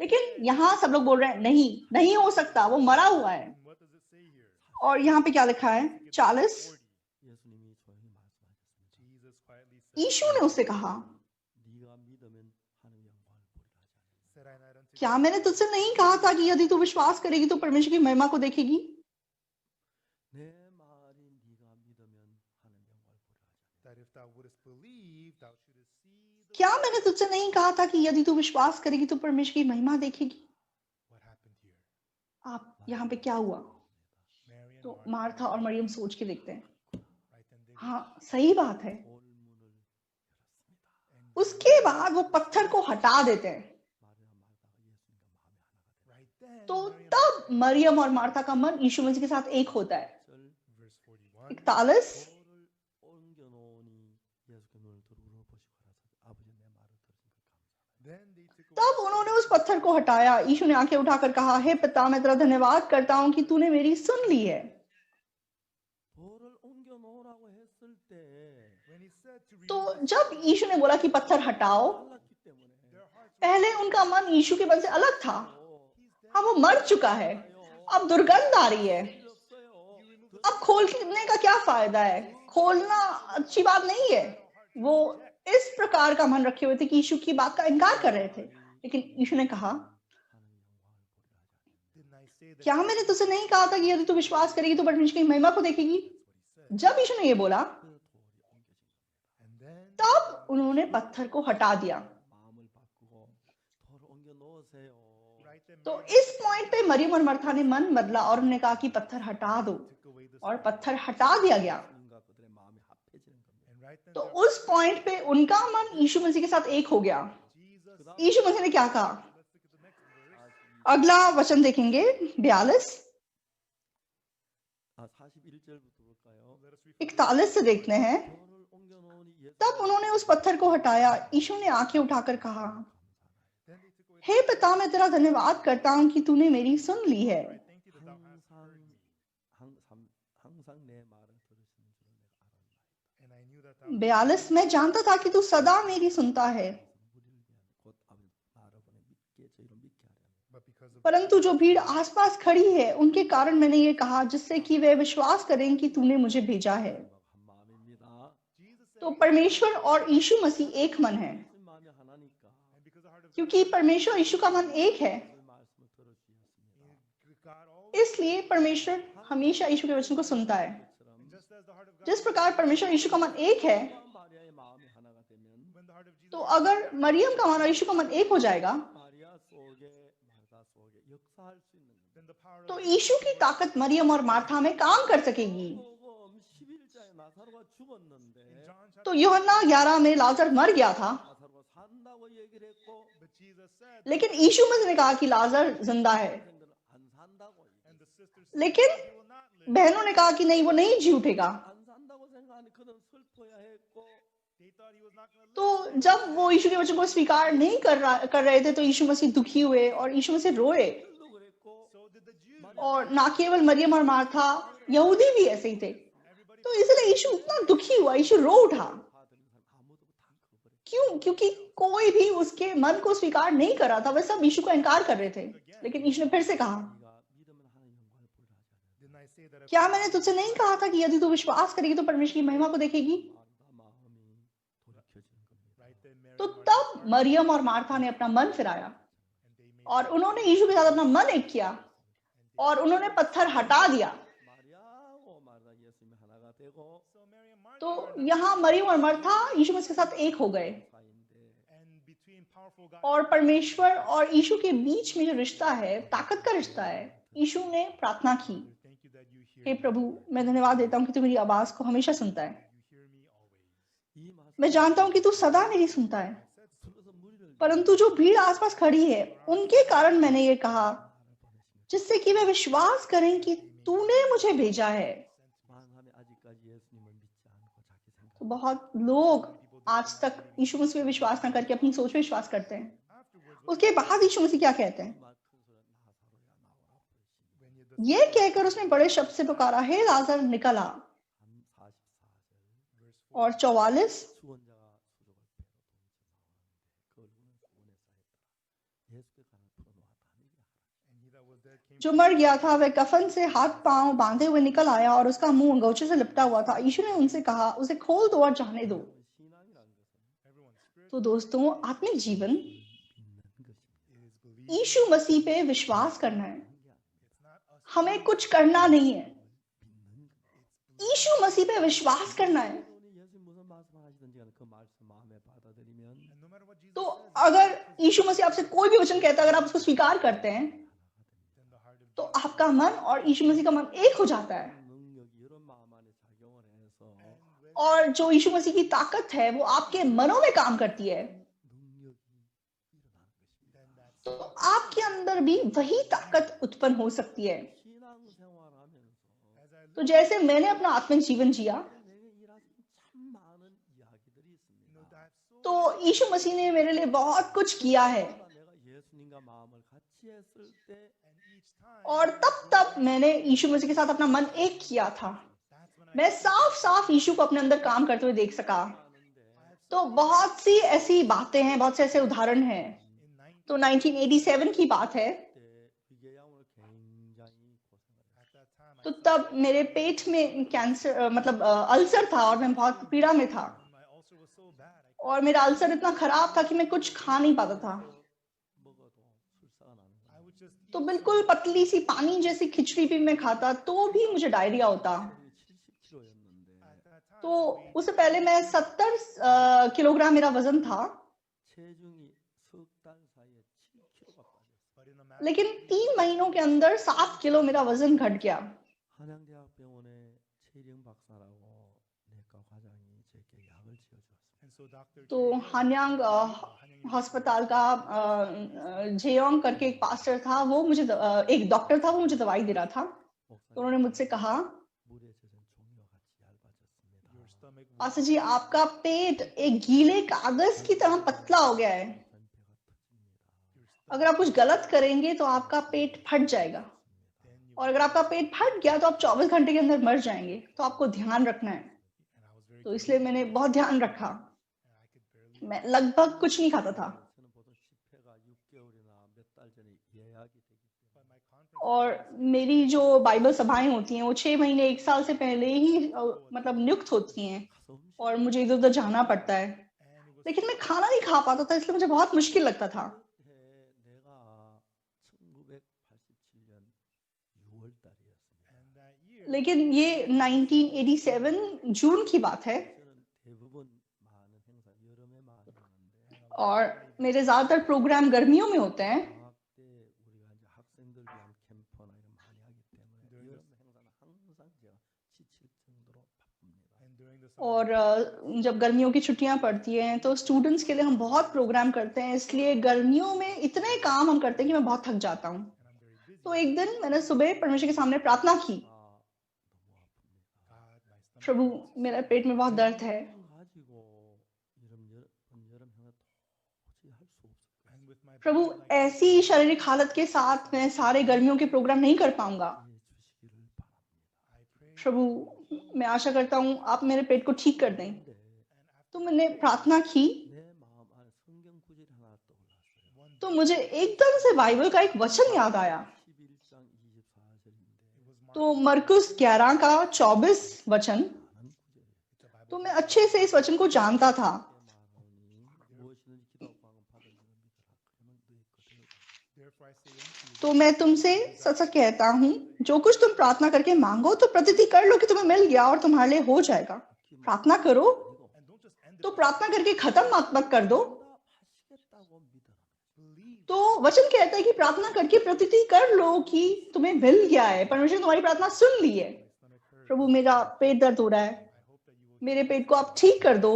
लेकिन यहाँ सब लोग बोल रहे हैं नहीं, नहीं हो सकता, वो मरा हुआ है। what does it say here? और यहाँ पे क्या लिखा है 40, 예수님이 조용히 말씀하셨습니다. Jesus quietly said, यीशु ने उससे कहा 네가 믿으면 하는 영광을 보리라 하지 않았느냐. said I not unto क्या मैंने तुझसे नहीं कहा था कि यदि तू विश्वास करेगी तो परमेश्वर की महिमा को देखेगी। 내 말이 네가 믿으면 하는 영광을 보리라 하지 않았느냐. that if thou wouldest believe, thou shouldest see the क्या मैंने तुझसे नहीं कहा था कि यदि तू विश्वास करेगी तो परमेश्वर की महिमा देखेगी। what happened here. आप यहाँ पे क्या हुआ। Mary and तो Martha, मार्था और मरियम सोच के देखते हैं। right then they हाँ सही बात है। 돌문을 열었습니다. उसके बाद वो पत्थर को हटा देते हैं। 마리아 마르다가 예수님과 마음이 하나가 되는 right then तो Mary and तब मरियम और मार्था का मन यीशु मसीह के साथ एक होता है। 절 verse 41 41 돌을 옮겨 놓으니 예수께 눈을 들어 보시고 가라사대 아버지 내 말을 들으시니까 감사합니다. then they took away तब उन्होंने उस पत्थर को हटाया। यीशु ने आंखें उठाकर कहा, हे पिता मैं तेरा धन्यवाद करता हूँ कि तूने मेरी सुन ली है। 돌을 옮겨 놓으라고 했을 때 when he said to तो remove जब यीशु ने बोला कि पत्थर हटाओ, 달랐기 때문에 their hearts were पहले उनका मन यीशु के मन से अलग था। he's dead. हाँ वो मर चुका है, अब दुर्गंध आ रही है, 없어요. अब खोलने का क्या फायदा है। खोलना अच्छी बात नहीं है। वो इस प्रकार का मन रखे हुए थे कि यीशु की बात का इनकार कर रहे थे। लेकिन यीशु ने कहा, didn't I say that क्या मैंने तुझसे नहीं कहा था कि यदि तू विश्वास करेगी तो परमेश्वर की महिमा को देखेगी। जब यीशु ने ये बोला and then तब उन्होंने पत्थर को हटा दिया। 마음을 바꾸고 돌을 옮겨 놓으세요. right then तो इस पॉइंट पे मरियम और मर्था ने मन बदला और उन्होंने कहा कि पत्थर हटा दो, took away the और पत्थर हटा दिया गया। 예수님과 그들의 마음이 합해지는 겁니다. and right then तो उस पॉइंट पे उनका मन यीशु मसीह के साथ एक हो गया। Jesus यीशु मसीह ने क्या कहा, let's look at the next verse अगला वचन देखेंगे 42, 41절부터 볼까요? let us read 41 से देखते हैं। 돌을 옮겨 놓으니 예수 तब उन्होंने उस पत्थर को हटाया। यीशु ने आंखें उठाकर कहा, then they took away हे पिता मैं तेरा धन्यवाद करता हूँ कि तूने मेरी सुन ली है। I thank you that thou hast heard me 항상 내 말을 들으시는 줄을 내가 알았나이다. and I knew that thou 42 मैं जानता था कि तू सदा मेरी सुनता है, 무리를 위한 곧 아버지 나를 보내 믿게 저희로 믿게 하려 함이라. but because of परंतु जो भीड़ आसपास खड़ी है उनके कारण मैंने ये कहा जिससे कि वे विश्वास करें कि तूने मुझे भेजा है। 한 마음입니다. Jesus said तो परमेश्वर और यीशु मसीह एक मन है, 예수님 마음이 하나니까 and because the heart of क्योंकि परमेश्वर यीशु का मन एक है। 그 말씀을 들어주셨습니다. God always इसलिए परमेश्वर हमेशा यीशु के वचन को सुनता है। 것처럼 just as the heart of God जिस प्रकार परमेश्वर यीशु का मन एक है, 마리아의 마음이 하나가 되면 when the heart of Jesus तो अगर मरियम का मन और यीशु का मन एक हो जाएगा 마리아 속에 마르다 속에 역사할 수 있는 겁니다. then the power तो of यीशु की ताकत मरियम और मार्था में काम कर सकेगी। 복음 11장에 나사로가 죽었는데 John chapter तो यूहन्ना 11 में लाजर मर गया था, 나사로가 산다고 얘기를 했고 but Jesus said लेकिन यीशु मसीह ने कहा कि लाजर जिंदा है। 선생들은 안 산다고 and the sisters लेकिन he will not live बहनों ने कहा कि नहीं वो नहीं जी उठेगा। 안 산다고 생각하니 그는 슬퍼야 했고 they thought he was not going to तो live जब वो यीशु के वचन को स्वीकार नहीं कर रहे थे तो यीशु मसीह दुखी हुए और यीशु मसीह रोए। 도 그랬고 so did the Jews और ना केवल मरियम और मार्था, यहूदी भी ऐसे ही थे। everybody तो इसलिए यीशु इतना दुखी हुआ, यीशु रो उठा। 받은 사람 아무도 다 그거버려. क्यों? क्योंकि कोई भी उसके मन को स्वीकार नहीं कर रहा था, वे सब यीशु का इनकार कर रहे थे। लेकिन यीशु ने फिर से कहा, 네가 믿으면 하는 영광을 보리라 하지 않았냐. didn't I say that if क्या मैंने तुझसे नहीं कहा था कि यदि तू विश्वास करेगी तो परमेश्वर की महिमा को देखेगी। 마음과 마음이 돌이켜지는 겁니다. right then Mary तो and Martha तब मरियम और मार्था ने अपना मन फिराया and they made और उन्होंने यीशु के साथ अपना मन एक किया और उन्होंने पत्थर हटा दिया। 마리아하고 마르다 예수님이 하나가 되고 So Mary and Martha तो are not यहाँ मरियम और मरथा यीशु मसीह के साथ एक हो गए, 사이인데 and between powerful God और परमेश्वर और यीशु के बीच में जो रिश्ता है, ताकत का रिश्ता है, यीशु ने प्रार्थना की, thank you that you hear हे प्रभु मैं धन्यवाद देता हूँ कि तू मेरी आवाज को हमेशा सुनता है। you hear me always. 이 말씀 मैं जानता हूँ कि तू सदा मेरी सुनता है, 불러서 무리를 परंतु जो भीड़ आसपास खड़ी है उनके कारण मैंने ये कहा, जिससे कि वे विश्वास करें कि तूने मुझे भेजा है। 마음에 아직까지 예수님을 믿지 않고 자기 생각 तो बहुत लोग आज तक यीशु मसीह पे विश्वास न करके अपनी सोच पे विश्वास करते हैं। Afterwards, उसके बाद यीशु मसीह क्या कहते हैं? 막 큰 소리 나사로야 나오라 when you ये कहकर उसने बड़े शब्द से पुकारा, हे लाजर निकल आ। 44절 verse 4 और 44 수원자가 수족을 배로 동쳐 나오는데 그 얼굴은 수원에 쌓였더라. 예수께 가는 풀어놓았다는 얘기야. and he that was dead came जो मर गया था वह कफन से हाथ पांव बांधे हुए निकल आया और उसका मुंह अंगोछे से लिपटा हुआ था। यीशु ने उनसे कहा, उसे खोल दो और जाने दो। 신앙이라는 것은 everyone's spirit तो दोस्तों, आत्मिक जीवन 믿는 것입니다. is believed. यीशु मसीह पे विश्वास करना है, It's not us हमें कुछ करना नहीं है, 믿는 거. यीशु मसीह पे विश्वास करना है। 여러분이 예수님 무슨 말씀하시든지 간에 그 말씀 마음에 받아들이면 and no matter what Jesus तो says अगर यीशु मसीह आपसे कोई भी वचन कहता है, अगर आप उसको स्वीकार करते हैं, then the heart of तो आपका मन और यीशु मसीह का मन एक हो जाता है, 능력이 이런 마음 안에 작용을 해서 and when और जो यीशु मसीह की ताकत है वो आपके मनों में काम करती है। 능력이 일어나는 것입니다. then that तो आपके अंदर भी वही ताकत उत्पन्न हो सकती है। 신앙생활하면서 as I तो look जैसे मैंने अपना आत्मिक जीवन जिया, 내게 일하신 참 많은 이야기들이 you know 있습니다. that so तो यीशु मसीह ने मेरे लिए बहुत कुछ किया है, 내가 예수님과 마음을 같이 했을 때 and each time और तब मैंने यीशु मसीह के साथ अपना मन एक किया था। that's when I मैं साफ साफ यीशु को अपने अंदर काम करते हुए देख सका। 하는데 तो बहुत सी ऐसी बातें हैं, बहुत से ऐसे उदाहरण हैं। in 19 तो 1987 की बात है। 때 위궤양으로 굉장히 고생을 했어요. at that time I तो तब मेरे पेट में कैंसर मतलब अल्सर था और मैं बहुत पीड़ा में था, and my ulcer was so bad और मेरा अल्सर इतना खराब था कि मैं कुछ खा नहीं पाता था। 먹어도 술사가 나는 I 거예요. would just eat तो बिल्कुल पतली सी पानी जैसी खिचड़ी भी मैं खाता तो भी मुझे डायरिया होता। 70kg였는데 at that time तो I weighed उससे पहले मैं 70 किलोग्राम मेरा वजन था, 체중이 석 달 사이에 7kg가 빠졌어요. but in a matter लेकिन 3 महीनों के अंदर 7 किलो मेरा वजन घट गया। 한양대학병원의 최령 박사라고 내과 과장이 제게 약을 지어주었습니다. and so Dr. तो हान्यांग अस्पताल का जेयोंग करके एक पास्टर था, वो मुझे एक डॉक्टर था, वो मुझे दवाई दे रहा था। तो उन्होंने मुझसे कहा, 물에 젖은 종이와 같이 얇아졌습니다. your stomach will पास्टर जी आपका पेट एक गीले कागज की तरह पतला हो गया है, 배가 터집니다. अगर आप कुछ गलत करेंगे तो आपका पेट फट जाएगा, then you और अगर आपका पेट फट गया तो आप 24 घंटे के अंदर मर जाएंगे। तो आपको ध्यान रखना है। and I was very तो इसलिए मैंने बहुत ध्यान रखा। and I could barely मैं लगभग कुछ नहीं खाता था, 저는 보통 집회가 6개월이나 몇 달 전에 예약이 되기 때문에 but my conference और मेरी जो बाइबल सभाएं होती हैं वो 6 महीने 1 साल से पहले ही मतलब नियुक्त होती हैं, 가서 음식 और मुझे इधर उधर जाना पड़ता है। and it was लेकिन मैं खाना नहीं खा पाता था, इसलिए मुझे बहुत मुश्किल लगता था। 해 내가 1987년 6월 달이었습니다. and that year लेकिन ये 1987 जून की बात है, 저는 대부분 많은 행사 여름에 많이 하는데 और मेरे ज्यादातर प्रोग्राम गर्मियों में होते हैं। 방학 때 우리가 이제 학생들 위한 캠퍼나 이런 많이 하기 때문에 여름 행사는 항상 제가 지칠 정도로 바쁩니다. and during the summer और जब गर्मियों की छुट्टियां पड़ती हैं तो स्टूडेंट्स के लिए हम बहुत प्रोग्राम करते हैं, इसलिए गर्मियों में इतने काम हम करते हैं कि मैं बहुत थक जाता हूँ। and I'm very busy तो एक दिन मैंने सुबह परमेश्वर के सामने प्रार्थना की, 아 너무 아픕니다. God my stomach प्रभु मेरे पेट में बहुत दर्द है, 가지고 여름 행사 도저히 할 수 없어요. and with my Prabhu body like ऐसी शारीरिक हालत के साथ मैं सारे गर्मियों के प्रोग्राम नहीं कर पाऊंगा। 해 주시기를 바랍니다. I prayed प्रभु मैं आशा करता हूँ आप मेरे पेट को ठीक कर दें। 근데 and after तो मैंने प्रार्थना की 내 마음 안에 성경 구절이 하나 떠올랐어요. one तो मुझे एकदम से बाइबल का एक वचन याद आया। 11장 24절인데 it was Mark तो मरकुस 11 का 24 वचन, 많은 구절이에요. it's a Bible तो मैं अच्छे से इस वचन को जानता था। 말하니 무엇이든지 기도하고 받은 줄을 믿으라. 그러면 너의 것을 therefore I say unto तो मैं तुमसे सच सच कहता हूँ, जो कुछ तुम प्रार्थना करके मांगो तो प्रतीति कर लो कि तुम्हें मिल गया और तुम्हारे लिए हो जाएगा। प्रार्थना करो And don't just end it तो there. प्रार्थना करके खत्म मत कर दो। 응답하시겠다고 믿어라. Believe तो वचन कहता है कि प्रार्थना करके प्रतीति कर लो कि तुम्हें मिल गया है, परमेश्वर ने तुम्हारी प्रार्थना सुन ली है। my stomach hurts. प्रभु मेरा पेट दर्द हो रहा है, I hope that you will मेरे पेट को आप ठीक कर दो।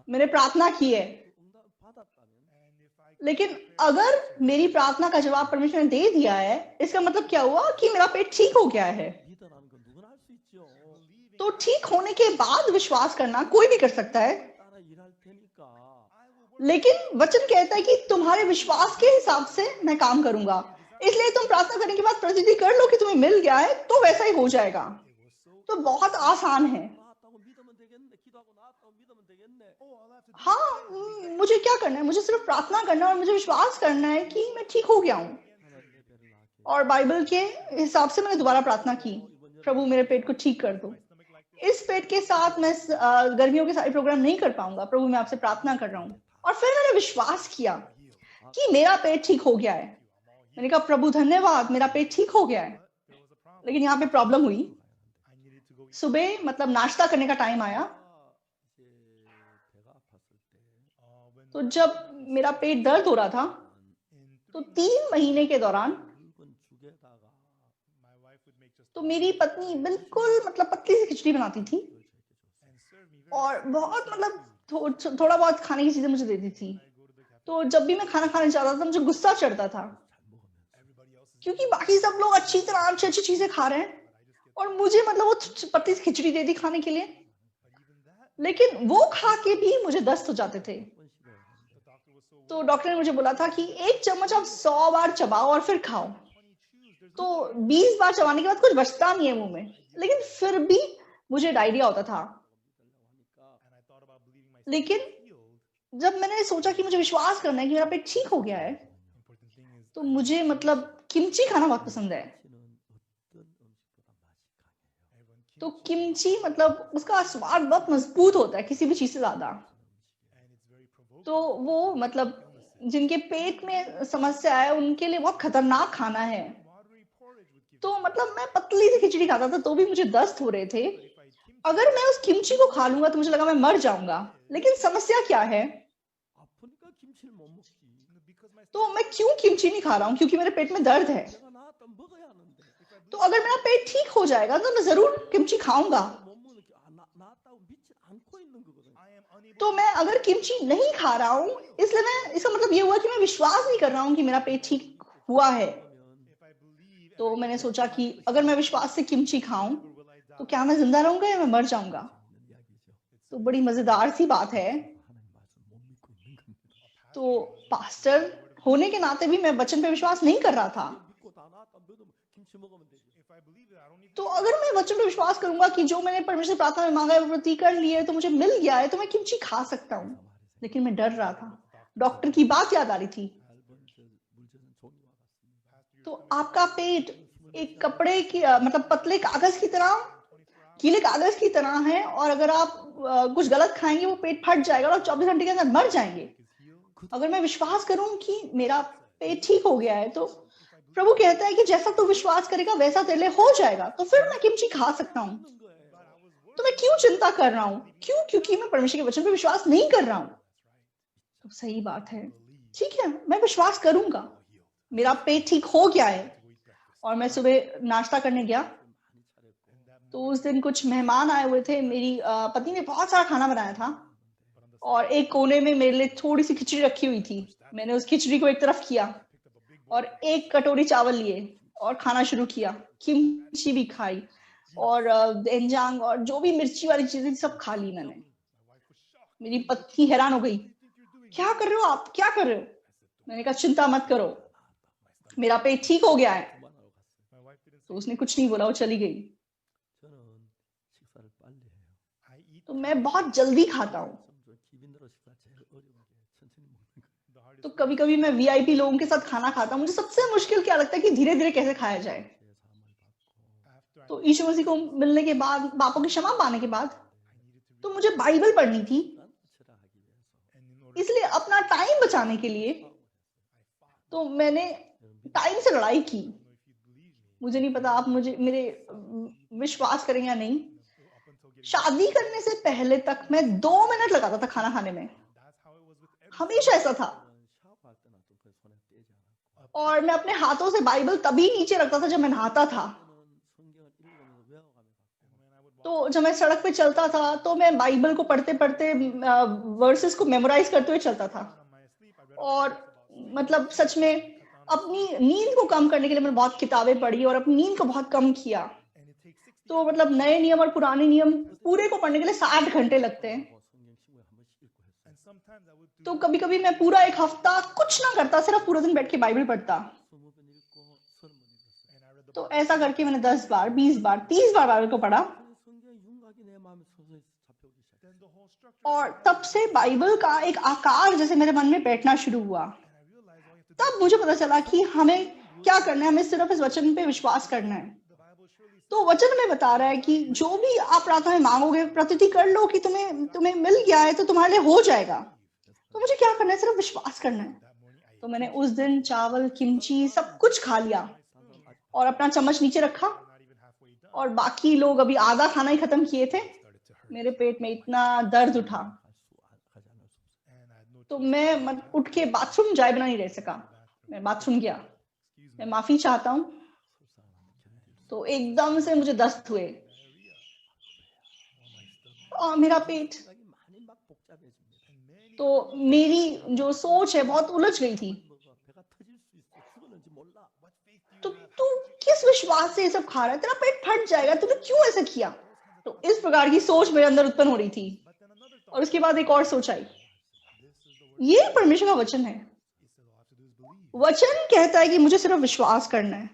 मैंने प्रार्थना की है, 응답 받았다면 and if I लेकिन अगर मेरी प्रार्थना का जवाब परमेश्वर ने दे दिया है, इसका मतलब क्या हुआ कि मेरा पेट ठीक हो गया है। 믿어라는 건 누구나 할 수 있죠. believe तो ठीक होने के बाद विश्वास करना कोई भी कर सकता है, 따라 일할 테니까 I will work लेकिन वचन कहता है कि तुम्हारे विश्वास के हिसाब से मैं काम करूंगा। इसलिए तुम प्रार्थना करने के बाद प्रतीति कर लो कि तुम्हें मिल गया है, तो वैसा ही हो जाएगा। it was so तो बहुत आसान है। 나았다고 믿으면 되겠네. 기도하고 나았다고 믿으면 되겠네. oh I'll have to do हाँ, मुझे क्या करना है? मुझे सिर्फ प्रार्थना करना है और मुझे विश्वास करना है कि मैं ठीक हो गया हूँ। 하나님의 배를 낳게. और बाइबल के हिसाब से मैंने दोबारा प्रार्थना की, प्रभु मेरे पेट को ठीक कर दो। stomach like this. इस पेट के साथ मैं गर्मियों के सारे प्रोग्राम नहीं कर पाऊंगा। प्रभु मैं आपसे प्रार्थना कर रहा हूँ। और फिर मैंने विश्वास किया कि मेरा पेट ठीक हो गया है। मैंने कहा प्रभु धन्यवाद, मेरा पेट ठीक हो गया है। There was a problem. लेकिन यहाँ पे प्रॉब्लम हुई। I needed to go eat. सुबह मतलब नाश्ता करने का टाइम आया, 이제 배가 아팠을 때 When तो जब मेरा पेट दर्द हो रहा था, in तो 3 महीने के दौरान 붉은 죽에다가 my wife would make just तो मेरी पत्नी बिल्कुल मतलब पतली सी खिचड़ी बनाती थी and serve me very और बहुत मतलब थोड़ा बहुत खाने की चीजें मुझे देती थी। I go to the cafeteria. तो जब भी मैं खाना खाने जाता था मुझे गुस्सा चढ़ता था, Everybody else is क्योंकि बाकी सब लोग अच्छी तरह अच्छी अच्छी चीजें खा रहे हैं और मुझे मतलब वो पतली सी खिचड़ी दे दी खाने के लिए। but even that लेकिन वो खा के भी मुझे दस्त हो जाते थे। 번 싫어요. the doctor was so तो डॉक्टर ने मुझे बोला था कि 1 चम्मच आप 100 बार चबाओ और फिर खाओ। funny chews. There's तो 20 बार चबाने के बाद कुछ बचता नहीं है मुंह में, लेकिन फिर भी मुझे डायरिया होता था। and I thought about believing myself लेकिन healed. जब मैंने सोचा कि मुझे विश्वास करना है कि मेरा पेट ठीक हो गया है, Important thing is तो मुझे मतलब किमची खाना बहुत पसंद है। 김치는 어떤 음식보다 맛이 강해요. everyone तो keeps किमची मतलब उसका स्वाद बहुत मजबूत होता है किसी भी चीज से ज्यादा। and it's very provoking. तो वो मतलब जिनके पेट में समस्या है उनके लिए बहुत खतरनाक खाना है। Watery porridge would give तो मतलब मैं पतली सी खिचड़ी खाता था तो भी मुझे दस्त हो रहे थे। if I eat kimchi अगर मैं उस किमची को खा लूंगा तो मुझे लगा मैं मर जाऊंगा। लेकिन समस्या क्या है? 아프니까 김치를 못 먹지. because my तो मैं क्यों किमची नहीं खा रहा हूँ? क्योंकि मेरे पेट में दर्द है। 내가 나았다면 먹어야 하는데. तो अगर मेरा पेट ठीक हो जाएगा तो मैं जरूर किमची खाऊंगा। 못 먹는 게 나았다고 믿지 않고 있는 거거든. I am unable तो मैं अगर किमची नहीं खा रहा हूँ, इसलिए मैं इसका मतलब ये हुआ कि मैं विश्वास नहीं कर रहा हूँ कि मेरा पेट ठीक हुआ है। 그러면 if I believe and तो मैंने सोचा कि अगर मैं विश्वास से किमची खाऊं will I die? तो क्या मैं जिंदा रहूंगा या मैं मर जाऊंगा? 있는 이야기죠. तो बड़ी मजेदार सी बात है। 하나님 말씀 못 믿고 있는 겁니다. तो पास्टर होने के नाते भी मैं वचन पे विश्वास नहीं कर रहा था। 믿고 다 나았다 믿으면 김치 먹으면 되죠. If I believe it, I don't need तो अगर मैं वचन पे विश्वास करूंगा कि जो मैंने परमेश्वर से प्रार्थना में मांगा है वो प्रति कर लिए तो मुझे मिल गया है, तो मैं किमची खा सकता हूँ। लेकिन मैं डर रहा था। डॉक्टर की बात याद आ रही थी। 얇은 물젖은 종이와 같습니다. तो आपका पेट एक कपड़े की मतलब पतले कागज की तरह, गीले कागज की तरह है, और अगर आप कुछ गलत खाएंगे वो पेट फट जाएगा और आप 24 घंटे के अंदर मर जाएंगे। अगर मैं विश्वास करूं कि मेरा पेट ठीक हो गया है तो प्रभु कहता है कि जैसा तू विश्वास करेगा वैसा तेरे लिए हो जाएगा, तो फिर मैं किमची खा सकता हूँ। तो मैं क्यों चिंता कर रहा हूँ? क्यों? क्योंकि मैं परमेश्वर के वचन पे विश्वास नहीं कर रहा हूँ। तो सही बात है, ठीक है, मैं विश्वास करूंगा। मेरा पेट ठीक हो गया है और मैं सुबह नाश्ता करने गया तो उस दिन कुछ मेहमान आए हुए थे। मेरी पति ने बहुत सारा खाना बनाया था और एक कोने में मेरे लिए थोड़ी सी खिचड़ी रखी हुई थी। मैंने उस खिचड़ी को एक तरफ किया और एक कटोरी चावल लिए और खाना शुरू किया। किमची भी खाई और देंजांग और जो भी मिर्ची वाली चीजें थी सब खा ली मैंने। मेरी पत्नी हैरान हो गई, क्या कर रहे हो आप, क्या कर रहे हो? मैंने कहा चिंता मत करो, मेरा पेट ठीक हो गया है। My wife didn't तो उसने कुछ नहीं बोला, वो चली गई। 저는 식사를 빨리 해요. I eat तो मैं बहुत जल्दी खाता हूँ। 좀 기빈대로 식사 제일 어려운 게 천천히 먹는 거. the hardest तो कभी कभी मैं वीआईपी लोगों के साथ खाना खाता हूँ। मुझे सबसे मुश्किल क्या लगता है कि धीरे धीरे कैसे खाया जाए। 제 사함을 받고 after I तो यीशु मसीह को मिलने के बाद, पापों की क्षमा पाने के बाद, needed to तो मुझे बाइबल पढ़नी थी। 철학하기 위해서 and in order इसलिए अपना टाइम बचाने के लिए तो मैंने टाइम से लड़ाई की। I don't know if you believe me. मुझे नहीं पता आप मुझे मेरे विश्वास करें या नहीं, Up until getting शादी करने से पहले तक मैं 2 मिनट लगाता था खाना खाने में, that's how it was with every हमेशा ऐसा था। 샤워할 때나 좀 그 손에 떼지 않았고 और मैं अपने हाथों से बाइबल तभी नीचे रखता था जब मैं नहाता था। 성경을 읽으면서 외워가며 갔고 when I would तो जब मैं सड़क पे चलता था तो मैं बाइबल को पढ़ते पढ़ते वर्सेस को मेमोराइज करते हुए चलता था। on my sleep, I read और मतलब सच में अपनी नींद को कम करने के लिए मैंने बहुत किताबें पढ़ी और अपनी नींद को बहुत कम किया। and it takes 60 तो मतलब नए नियम और पुराने नियम पूरे को पढ़ने के लिए 60 घंटे लगते हैं। 성경 신구에 한 번씩 읽고 했어요. and sometimes I would do तो कभी कभी मैं पूरा एक हफ्ता कुछ ना करता, सिर्फ पूरा दिन बैठ के बाइबल पढ़ता। 20번 읽고 30번 읽었어요. and I read the तो ऐसा करके मैंने 10 बार, 20 बार, 30 बार बाइबल को पढ़ा 그래서 성경의 윤곽이 내 마음에 서서히 잡혀오기 시작했어요. then the whole structure और तब से बाइबल का एक आकार जैसे मेरे मन में बैठना शुरू हुआ। and I realized all you have to तब मुझे पता चला कि हमें क्या करना है, हमें सिर्फ इस वचन पे विश्वास करना है। the Bible surely तो वचन में बता रहा है कि जो भी आप प्रार्थना में मांगोगे प्रतीति कर लो कि तुम्हें मिल गया है तो तुम्हारे लिए हो जाएगा। तो मुझे क्या करना है, सिर्फ विश्वास करना है। that morning I तो मैंने उस दिन चावल, किमची सब कुछ खा लिया और अपना चम्मच नीचे रखा not even halfway done और बाकी लोग अभी आधा खाना ही खत्म किए थे। started to hurt मेरे पेट में इतना दर्द उठा 가지 않을 수 없어요. and I had no तो मैं उठ के बाथरूम जाए बिना नहीं रह सका। मैं बाथरूम गया, excuse मैं माफी चाहता हूँ। तो एकदम से मुझे दस्त हुए और मेरा पेट, 생각이 많이 막 복잡해집니다. and many तो मेरी जो सोच है बहुत उलझ गई थी। 뭐가 배가 터질 수 있어. 죽었는지 몰라. what faith do you तो have तू किस विश्वास से ये सब खा रहा है, तेरा पेट फट जाएगा, तूने क्यों ऐसा किया? तो इस प्रकार की सोच मेरे अंदर उत्पन्न हो रही थी। but then another thought और उसके बाद एक और सोच आई, this is the word ये परमेश्वर का वचन है। he said all I have to do is believe वचन कहता है कि मुझे सिर्फ विश्वास करना है,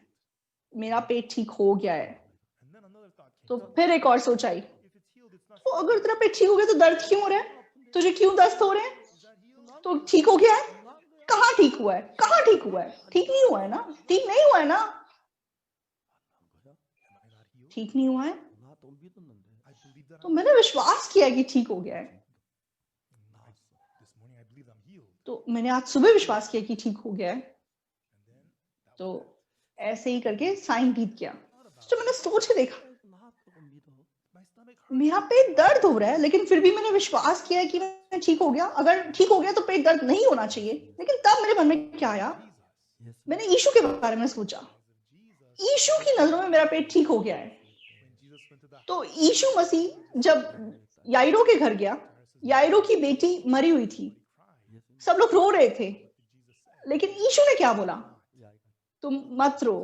मेरा पेट ठीक हो गया है। and then another thought came तो फिर एक और सोच आई, if it's healed it's not तो अगर तेरा पेट ठीक हो गया तो दर्द क्यों हो रहा है, तुझे क्यों दस्त हो रहे हैं? is that healed तो ठीक हो गया है? कहाँ ठीक हुआ है? कहाँ ठीक हुआ है? ठीक नहीं हुआ है ना, ठीक नहीं हुआ है ना, 한 거야? am I not healed ठीक नहीं हुआ है। 나도 믿었는데 I believe that तो मैंने विश्वास किया कि ठीक हो गया है। 나았어. this morning I believe I'm healed तो मैंने आज सुबह विश्वास किया कि ठीक हो गया है। and then तो ऐसे ही करके साइन बीत गया। तो मैंने सोच के देखा, 나았다고 믿어. my stomach hurt मेरा पेट दर्द हो रहा है, लेकिन फिर भी मैंने विश्वास किया कि मैं ठीक हो गया। अगर ठीक हो गया तो पेट दर्द नहीं होना चाहिए। लेकिन तब मेरे मन में क्या आया, 예수 मैंने यीशु के बारे में सोचा। Jesus यीशु की नजरों में मेरा पेट ठीक हो गया है। when Jesus went to the तो यीशु मसीह जब याइरो के घर गया, याइरो की बेटी मरी हुई थी, 예수님 सब लोग रो रहे थे, Jesus said लेकिन यीशु ने क्या बोला, 이 아이가 तुम मत रो,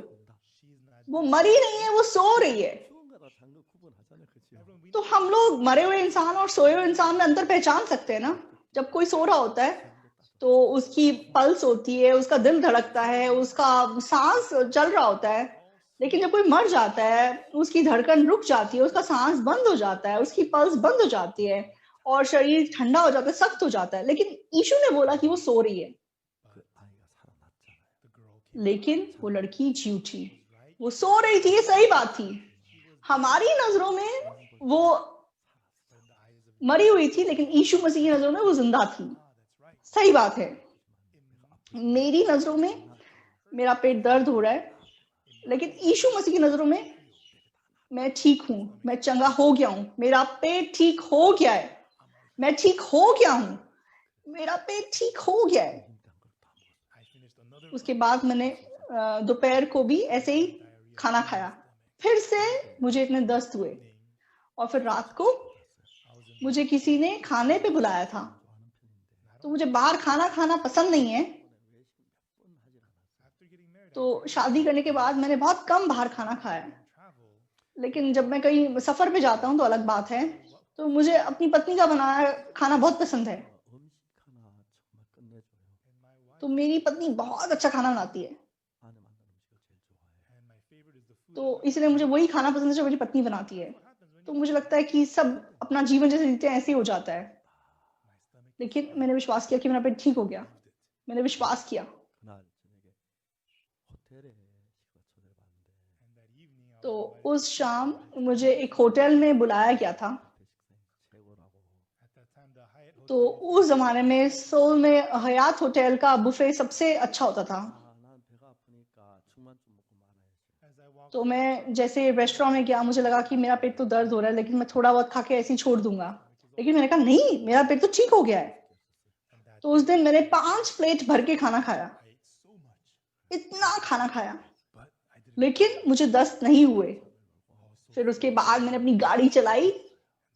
she's not वो मरी नहीं है, वो सो रही है। 죽은 거다 산 거 구분하잖아요. 그렇죠? everyone we तो हम लोग मरे हुए इंसान और सोए हुए इंसान में अंतर पहचान सकते हैं ना। जब कोई सो रहा होता है तो उसकी पल्स होती है, उसका दिल धड़कता है, उसका सांस चल रहा होता है। लेकिन जब कोई मर जाता है, उसकी धड़कन रुक जाती है, उसका सांस बंद हो जाता है, उसकी पल्स बंद हो जाती है और शरीर ठंडा हो जाता है, सख्त हो जाता है। लेकिन यीशु ने बोला कि वो सो रही है, 그 아이가 살아났잖아요. the girl came लेकिन वो लड़की जी उठी। right वो सो रही थी, ये सही बात थी। हमारी नजरों में वो but in the eyes of मरी हुई थी, लेकिन यीशु मसीह की नजरों में वो जिंदा थी। that's right सही बात है। मेरी नजरों में मेरा पेट दर्द हो रहा है, लेकिन यीशु मसीह की नजरों में मैं ठीक हूं, मैं चंगा हो गया हूं, मेरा पेट ठीक हो गया है, मैं ठीक हो गया हूं, मेरा पेट ठीक हो गया है। I finished another उसके बाद मैंने दोपहर को भी ऐसे ही खाना खाया, फिर से मुझे इतने दस्त हुए और फिर रात को मुझे किसी ने खाने पे बुलाया था। तो मुझे बाहर खाना खाना पसंद नहीं है, after getting married तो शादी करने के बाद मैंने बहुत कम बाहर खाना खाया है। travel लेकिन जब मैं कहीं सफर पे जाता हूँ तो अलग बात है। तो मुझे अपनी पत्नी का बनाया खाना बहुत पसंद है। 음식 하나 정말 끝내줘요. and my wife तो मेरी पत्नी बहुत अच्छा खाना बनाती है, 아내 만든 음식을 제일 좋아해요. and my favorite is the food तो इसलिए मुझे वही खाना पसंद है जो मेरी पत्नी बनाती है। what happens when तो मुझे लगता है कि सब अपना जीवन जैसे जीते हैं ऐसे ही हो जाता है। my stomach लेकिन मैंने विश्वास किया कि मेरा पेट ठीक हो गया, मैंने विश्वास किया। 그날 저녁에 호텔에 식사 초대를 받는데 and that evening I तो was उस शाम मुझे एक होटल में बुलाया गया था। 배식생 최고라고 at that time the Hyatt तो Hotel उस जमाने में सोल में हयात होटल का बुफे सबसे अच्छा होता था। 난 배가 아프니까 As I walked तो मैं जैसे रेस्टोरेंट में गया, मुझे लगा कि मेरा पेट तो दर्द हो रहा है, लेकिन मैं थोड़ा बहुत खा के ऐसे ही छोड़ दूंगा। लेकिन मैंने कहा नहीं, मेरा पेट तो ठीक हो गया है। and that तो उस दिन मैंने 5 प्लेट भर के खाना खाया, I ate so much, इतना खाना खाया, but I didn't. लेकिन मुझे दस्त नहीं हुए। I was so फिर उसके बाद मैंने अपनी गाड़ी चलाई then I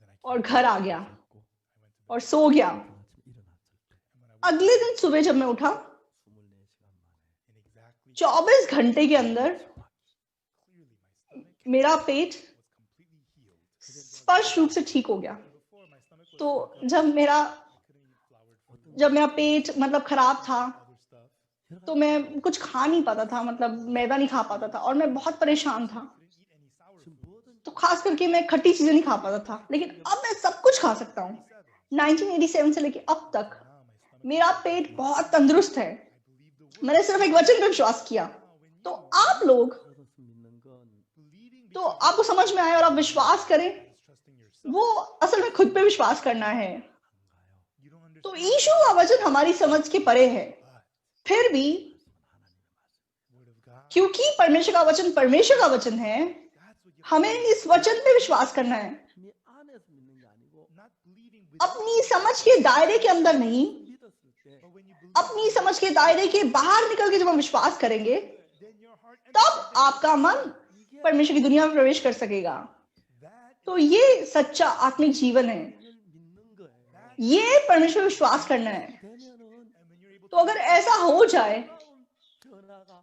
came और घर आ गया I went to bed. और सो गया। 아침 일어났을 때 And when I woke अगले दिन सुबह जब मैं उठा, 24시간 만에 in exactly 24 घंटे के अंदर clearly my stomach मेरा पेट was completely healed. स्पष्ट रूप से ठीक हो गया। Before my stomach was तो so good, जब मेरा I couldn't eat flour food, जब मेरा पेट मतलब खराब था, other stuff. तो मैं कुछ खा नहीं पाता था, मतलब मैदा नहीं खा पाता था और मैं बहुत परेशान था। Couldn't eat any sour 지금 food. 뭐든 तो खास करके मैं खट्टी चीजें नहीं खा पाता था, लेकिन अब मैं सब कुछ खा सकता हूँ। 1987 से लेके अब तक Now my stomach. मेरा पेट बहुत तंदुरुस्त है। I believe the word. मैंने सिर्फ एक वचन पे विश्वास किया। Now when तो you आप लोग, 그것을 믿는 건 believing तो because आपको समझ में आए और आप विश्वास करें, is trusting yourself, वो असल में खुद पे विश्वास करना है। 안 가요. you don't तो understand. यीशु का वचन हमारी समझ के परे है। But फिर भी word of God, क्योंकि परमेश्वर का वचन परमेश्वर का वचन है, that's what you have हमें इस वचन पे विश्वास करना है। 네 안에서 믿는 게 아니고 not believing with अपनी समझ के दायरे के अंदर नहीं, 믿었을 때 but when you believe अपनी समझ के दायरे के बाहर निकल के जब हम विश्वास करेंगे, then your heart तब आपका मन 이게 परमेश्वर की दुनिया में प्रवेश कर सकेगा। that तो ये सच्चा आत्मिक जीवन है, 하나님을 믿는 거예요. ये परमेश्वर पे विश्वास करना है। 되면은 and when you're able तो अगर ऐसा हो जाए, 놀라운 변화가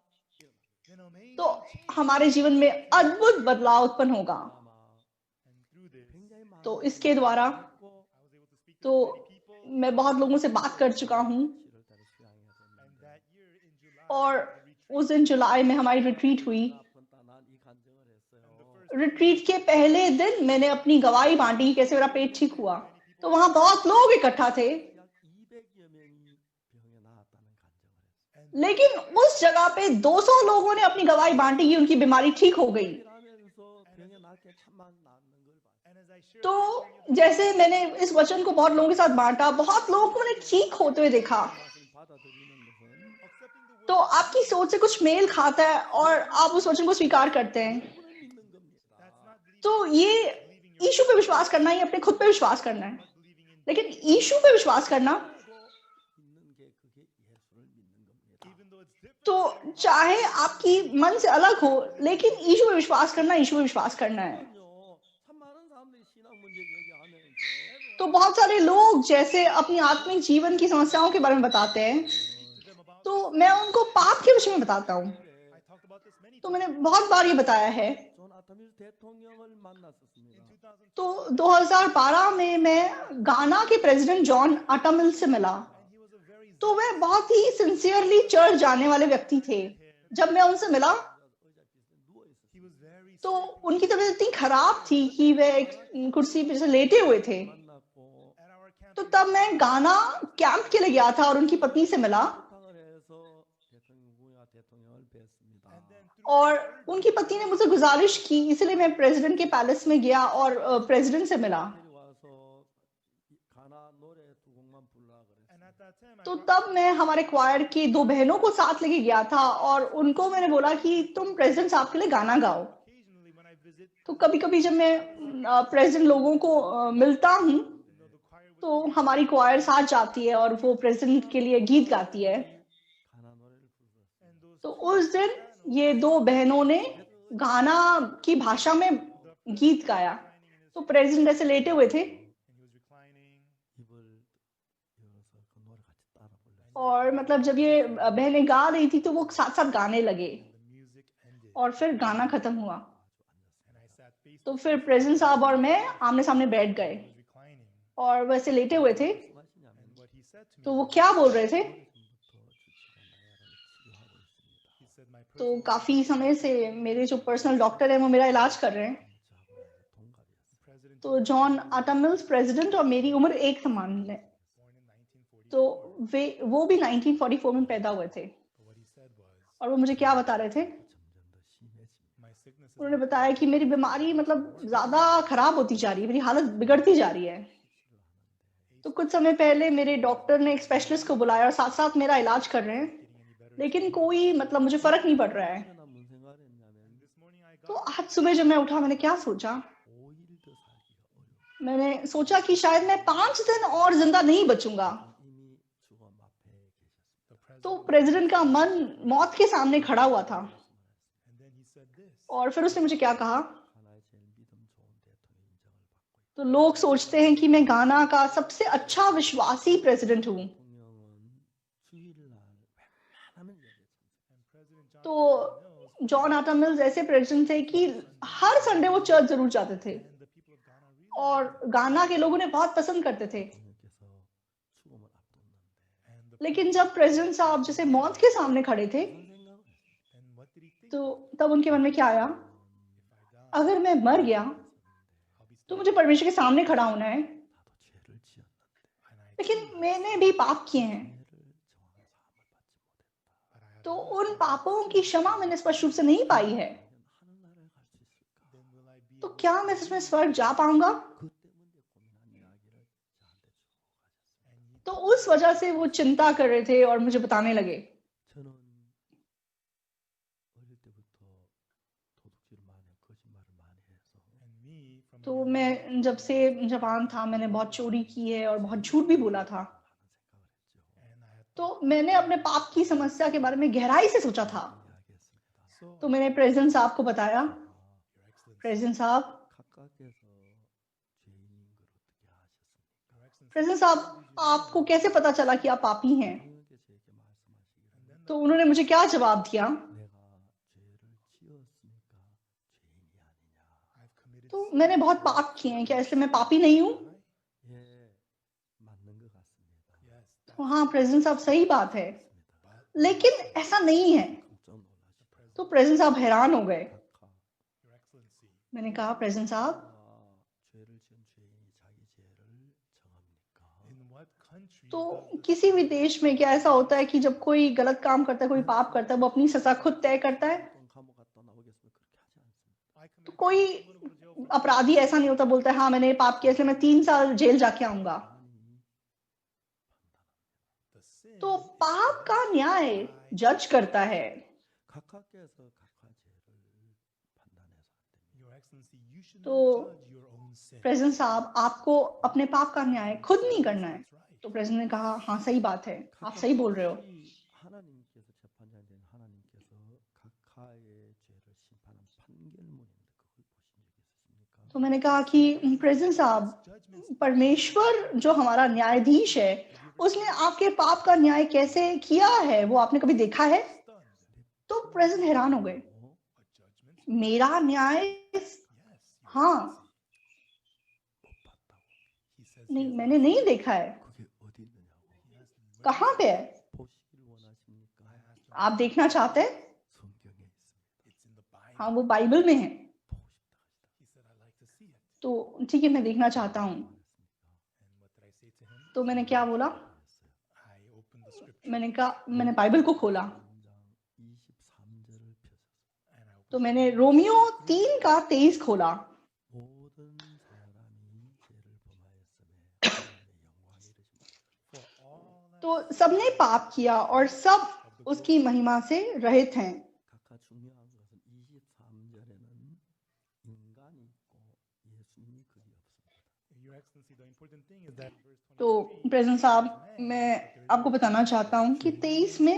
then amazing तो हमारे जीवन में अद्भुत बदलाव उत्पन्न होगा। 아마 and through this 굉장히 많은 तो इसके द्वारा 있고 I was able to speak to तो many people मैं बहुत लोगों से बात कर चुका हूँ 7월달에 수양회가 and 됐는데 that year in July और the retreat उस दिन जुलाई में हमारी रिट्रीट हुई। 아프다난 이 간증을 했어요. रिट्रीट के पहले दिन मैंने अपनी गवाही बांटी कैसे मेरा पेट ठीक हुआ। तो वहां बहुत लोग इकट्ठा थे, 약 200여 명이 병에 나았다는 간증을 했어요. and लेकिन उस जगह पे 200 लोगों ने अपनी गवाही बांटी कि उनकी बीमारी ठीक हो गई। 일하면서 병에 낫게 참만 낫는 걸 봤어요. and as I shared तो the testimony of जैसे मैंने इस वचन को बहुत लोगों के साथ बांटा, बहुत लोगों को मैंने ठीक होते हुए देखा। 말씀 받아들이는 것은 accepting the word तो आपकी सोच से कुछ मेल खाता है और आप उस वचन को स्वीकार करते हैं। 그분을 믿는 겁니다. that's not believing तो ये believing your यीशु पे विश्वास करना ही अपने खुद पे विश्वास करना है। not believing in लेकिन यीशु पे विश्वास करना, 믿는 게 그게 예수를 믿는 겁니다. even though it's different तो चाहे आपकी मन से अलग हो, लेकिन यीशु पे विश्वास करना, यीशु पे विश्वास करना है। 그럼요. 참 많은 사람들이 신앙 문제 얘기하면 तो बहुत सारे लोग जैसे अपनी आत्मिक जीवन की समस्याओं के बारे में बताते हैं, to them about तो मैं उनको पाप के विषय में बताता हूँ। I talked about this many तो times मैंने बहुत बार ये बताया है। 존 아타밀 대통령을 만났었습니다. in 2000 तो 2012 में मैं गाना के प्रेसिडेंट जॉन अटामिल से मिला। and he was a very तो वे बहुत ही सिंसियरली चर्च जाने वाले व्यक्ति थे। जब मैं उनसे मिला, 의자 비슷해 누워 있었어요. he was very तो उनकी तबीयत इतनी खराब थी कि वे एक कुर्सी पे से लेटे हुए थे। 만났고 at our camp तो तब मैं गाना कैंप के लिए गया था और उनकी पत्नी से मिला, 부탁을 해서 대통령을 뵀습니다. and then through और उनकी पत्नी ने मुझसे गुजारिश की, इसलिए मैं प्रेसिडेंट के पैलेस में गया और प्रेसिडेंट से मिला। 와서 가나 노래 두 곡만 부르라 그랬어요. and at that time I तो brought तब मैं हमारे क्वायर की 2 बहनों को साथ लेके गया था और उनको मैंने बोला कि तुम प्रेसिडेंट साहब के लिए गाना गाओ। occasionally when I visit तो कभी कभी जब मैं प्रेसिडेंट लोगों को मिलता हूँ, the choir would तो हमारी क्वायर साथ जाती है और वो प्रेसिडेंट के लिए गीत गाती है। 가나 노래를 불렀어요. and those तो उस दिन ये 2 बहनों ने गाना की भाषा में गीत गाया। तो प्रेसिडेंट ऐसे लेटे हुए थे and he was reclining 입을 열어서 그 노래 같이 따라 불렀어요. और मतलब जब ये बहनें गा रही थी तो वो साथ साथ गाने लगे and the music ended और फिर गाना खत्म हुआ। and I sat face तो फिर प्रेसिडेंट साहब और मैं आमने सामने बैठ गए he was reclining और वैसे लेटे हुए थे। 말씀하시냐면 and what he said to me तो वो क्या बोल रहे थे, he said my तो personal काफी समय से मेरे जो पर्सनल डॉक्टर है वो मेरा इलाज कर रहे हैं। president तो जॉन अटामिल्स प्रेसिडेंट और मेरी उम्र एक समान है। born in 1944 तो वो भी 1944 में पैदा हुए थे। but what he said was और वो मुझे क्या बता रहे थे, my sickness is उन्होंने बताया कि मेरी बीमारी मतलब ज्यादा खराब होती जा रही है, मेरी हालत बिगड़ती जा रही है। तो कुछ समय पहले मेरे डॉक्टर ने एक स्पेशलिस्ट को बुलाया और साथ साथ मेरा इलाज कर रहे हैं, getting any better लेकिन कोई मतलब मुझे फर्क नहीं पड़ रहा है। 얼마나 문생활 했냐면 तो आज सुबह जब मैं उठा, मैंने क्या सोचा? 5일 더 살기가 어려워. मैंने सोचा कि शायद मैं 5 दिन और जिंदा नहीं बचूंगा। 이미 죽음 앞에 계셨습니다. तो प्रेसिडेंट का मन मौत के सामने खड़ा हुआ था। And then he said this. और फिर उसने मुझे क्या कहा? 가나의 제일 믿음 좋은 대통령 인정을 받고 있다. तो लोग सोचते हैं कि मैं गाना का सबसे अच्छा विश्वासी प्रेसिडेंट हूँ। 대통령은 주일날 웬만하면 예배 참석. And President John तो Mills जॉन आटा मिल्स ऐसे प्रेसिडेंट थे कि हर संडे वो चर्च जरूर जाते थे and the people of Ghana really और गाना के लोगों ने बहुत पसंद करते थे। 대통령께서 죽음을 앞뒀는데 and the लेकिन जब प्रेसिडेंट साहब जैसे मौत के सामने खड़े थे, 무슨 생각을 했어요? and what did he think? तो तब उनके मन में क्या आया? If I die, अगर मैं मर गया I'll be तो still मुझे परमेश्वर के सामने खड़ा होना है, 나도 죄를 지었는데 and I लेकिन मैंने भी पाप किए हैं, 죄를 정한 사함을 받지 못했다. but I have तो उन पापों की क्षमा मैंने स्पष्ट रूप से नहीं पाई है। 하늘나라에 갈 수 있을까? then will I be तो क्या मैं सच में स्वर्ग जा पाऊंगा? 그 때문에 고민한 이야기를 저한테 쭉 가졌습니다. and he तो उस वजह से वो चिंता कर रहे थे और मुझे बताने लगे। 저는 어릴 때부터 도둑질 많이 하고 거짓말을 많이 해서 and me from a तो young मैं age, जब से जवान था, मैंने बहुत चोरी की है और बहुत झूठ भी बोला था। 하는 생각을 했죠. and I had तो मैंने अपने पाप की समस्या के बारे में गहराई से सोचा था। 이야기했습니다. so तो मैंने प्रेसिडेंट साहब को बताया, 아, Your Excellency, प्रेसिडेंट साहब, 각각에서 죄인인 걸 어떻게 아셨습니까? Your Excellency, प्रेसिडेंट साहब, आपको कैसे पता चला कि आप पापी हैं? 대통령께서 제게 말씀하시기를 and then तो उन्होंने मुझे क्या जवाब दिया? 내가 죄를 지었으니까 죄인이 아니냐. I've committed तो sin. मैंने बहुत पाप किए हैं, क्या इसलिए मैं पापी नहीं हूँ? 예, 맞는 것 같습니다. Yes, तो हाँ प्रेसिडेंट साहब, सही बात है, but लेकिन ऐसा नहीं है। 깜짝 놀라시죠. तो प्रेसिडेंट साहब हैरान हो गए। 각하, Your Excellency, मैंने कहा, प्रेसिडेंट साहब, 죄를 지은 죄인이 자기 죄를 정합니까? in what country तो does the किसी भी देश में क्या ऐसा होता है कि जब कोई गलत काम करता है, कोई पाप करता है, वो अपनी सजा खुद तय करता है? 어떤 감옥 갔다 나오겠으면 그렇게 하지 않습니다. I तो committed कोई sin, I'm gonna go to jail for अपराधी ऐसा नहीं होता, बोलता है हाँ मैंने ये पाप किया इसलिए मैं 3 साल जेल जाके आऊंगा। 하나님이 판단합니다. the sin. तो पाप का न्याय जज करता है। 각하께서 각하 죄를 판단해서 안 됩니다. Your Excellency, you should तो not judge your own sin. President साहब, आपको अपने पाप का न्याय खुद नहीं करना है। That's right. तो प्रेसिडेंट ने कहा, हाँ सही बात है, आप सही बोल रहे हो। 하나님께서 재판장이 된 하나님께서 각하의 죄를 심판한 판결문인데 그걸 보신 적 있으십니까? तो मैंने कहा कि प्रेसिडेंट साहब, Judgments परमेश्वर जो हमारा न्यायाधीश है, उसने आपके पाप का न्याय कैसे किया है, वो आपने कभी देखा है? done. तो प्रेसिडेंट हैरान हो गए। 어? A judgment? मेरा न्याय, Yes. Your हाँ, 못 봤다고. He says नहीं, he has मैंने नहीं देखा है। 그게 어디 있느냐고. He has where- कहाँ पे है? 보시길 원하십니까? I asked him, आप देखना चाहते हैं? 성경에 있습니다. it's in the Bible. हाँ, वो बाइबल में है। 보고 싶다 하시다. He said, I'd like to see it. तो ठीक है, मैं देखना चाहता हूँ। And what did I say to him? तो मैंने क्या बोला? I opened the scripture मैंने कहा, मैंने बाइबल को खोला, 23절을 펴서 and I opened तो मैंने रोमियो 3 का 23 खोला। 모든 사람이 죄를 범하였음에 하나님의 영광이 이르십니다. for all that तो सबने पाप किया और सब उसकी महिमा से रहित हैं। 각각 중요한 것은 23절에는 인간이 있고 예수님이 거기 없습니다. Your Excellency, the important thing is that verse 23 तो प्रेसिडेंट साहब, मैं आपको बताना चाहता हूँ कि 23 में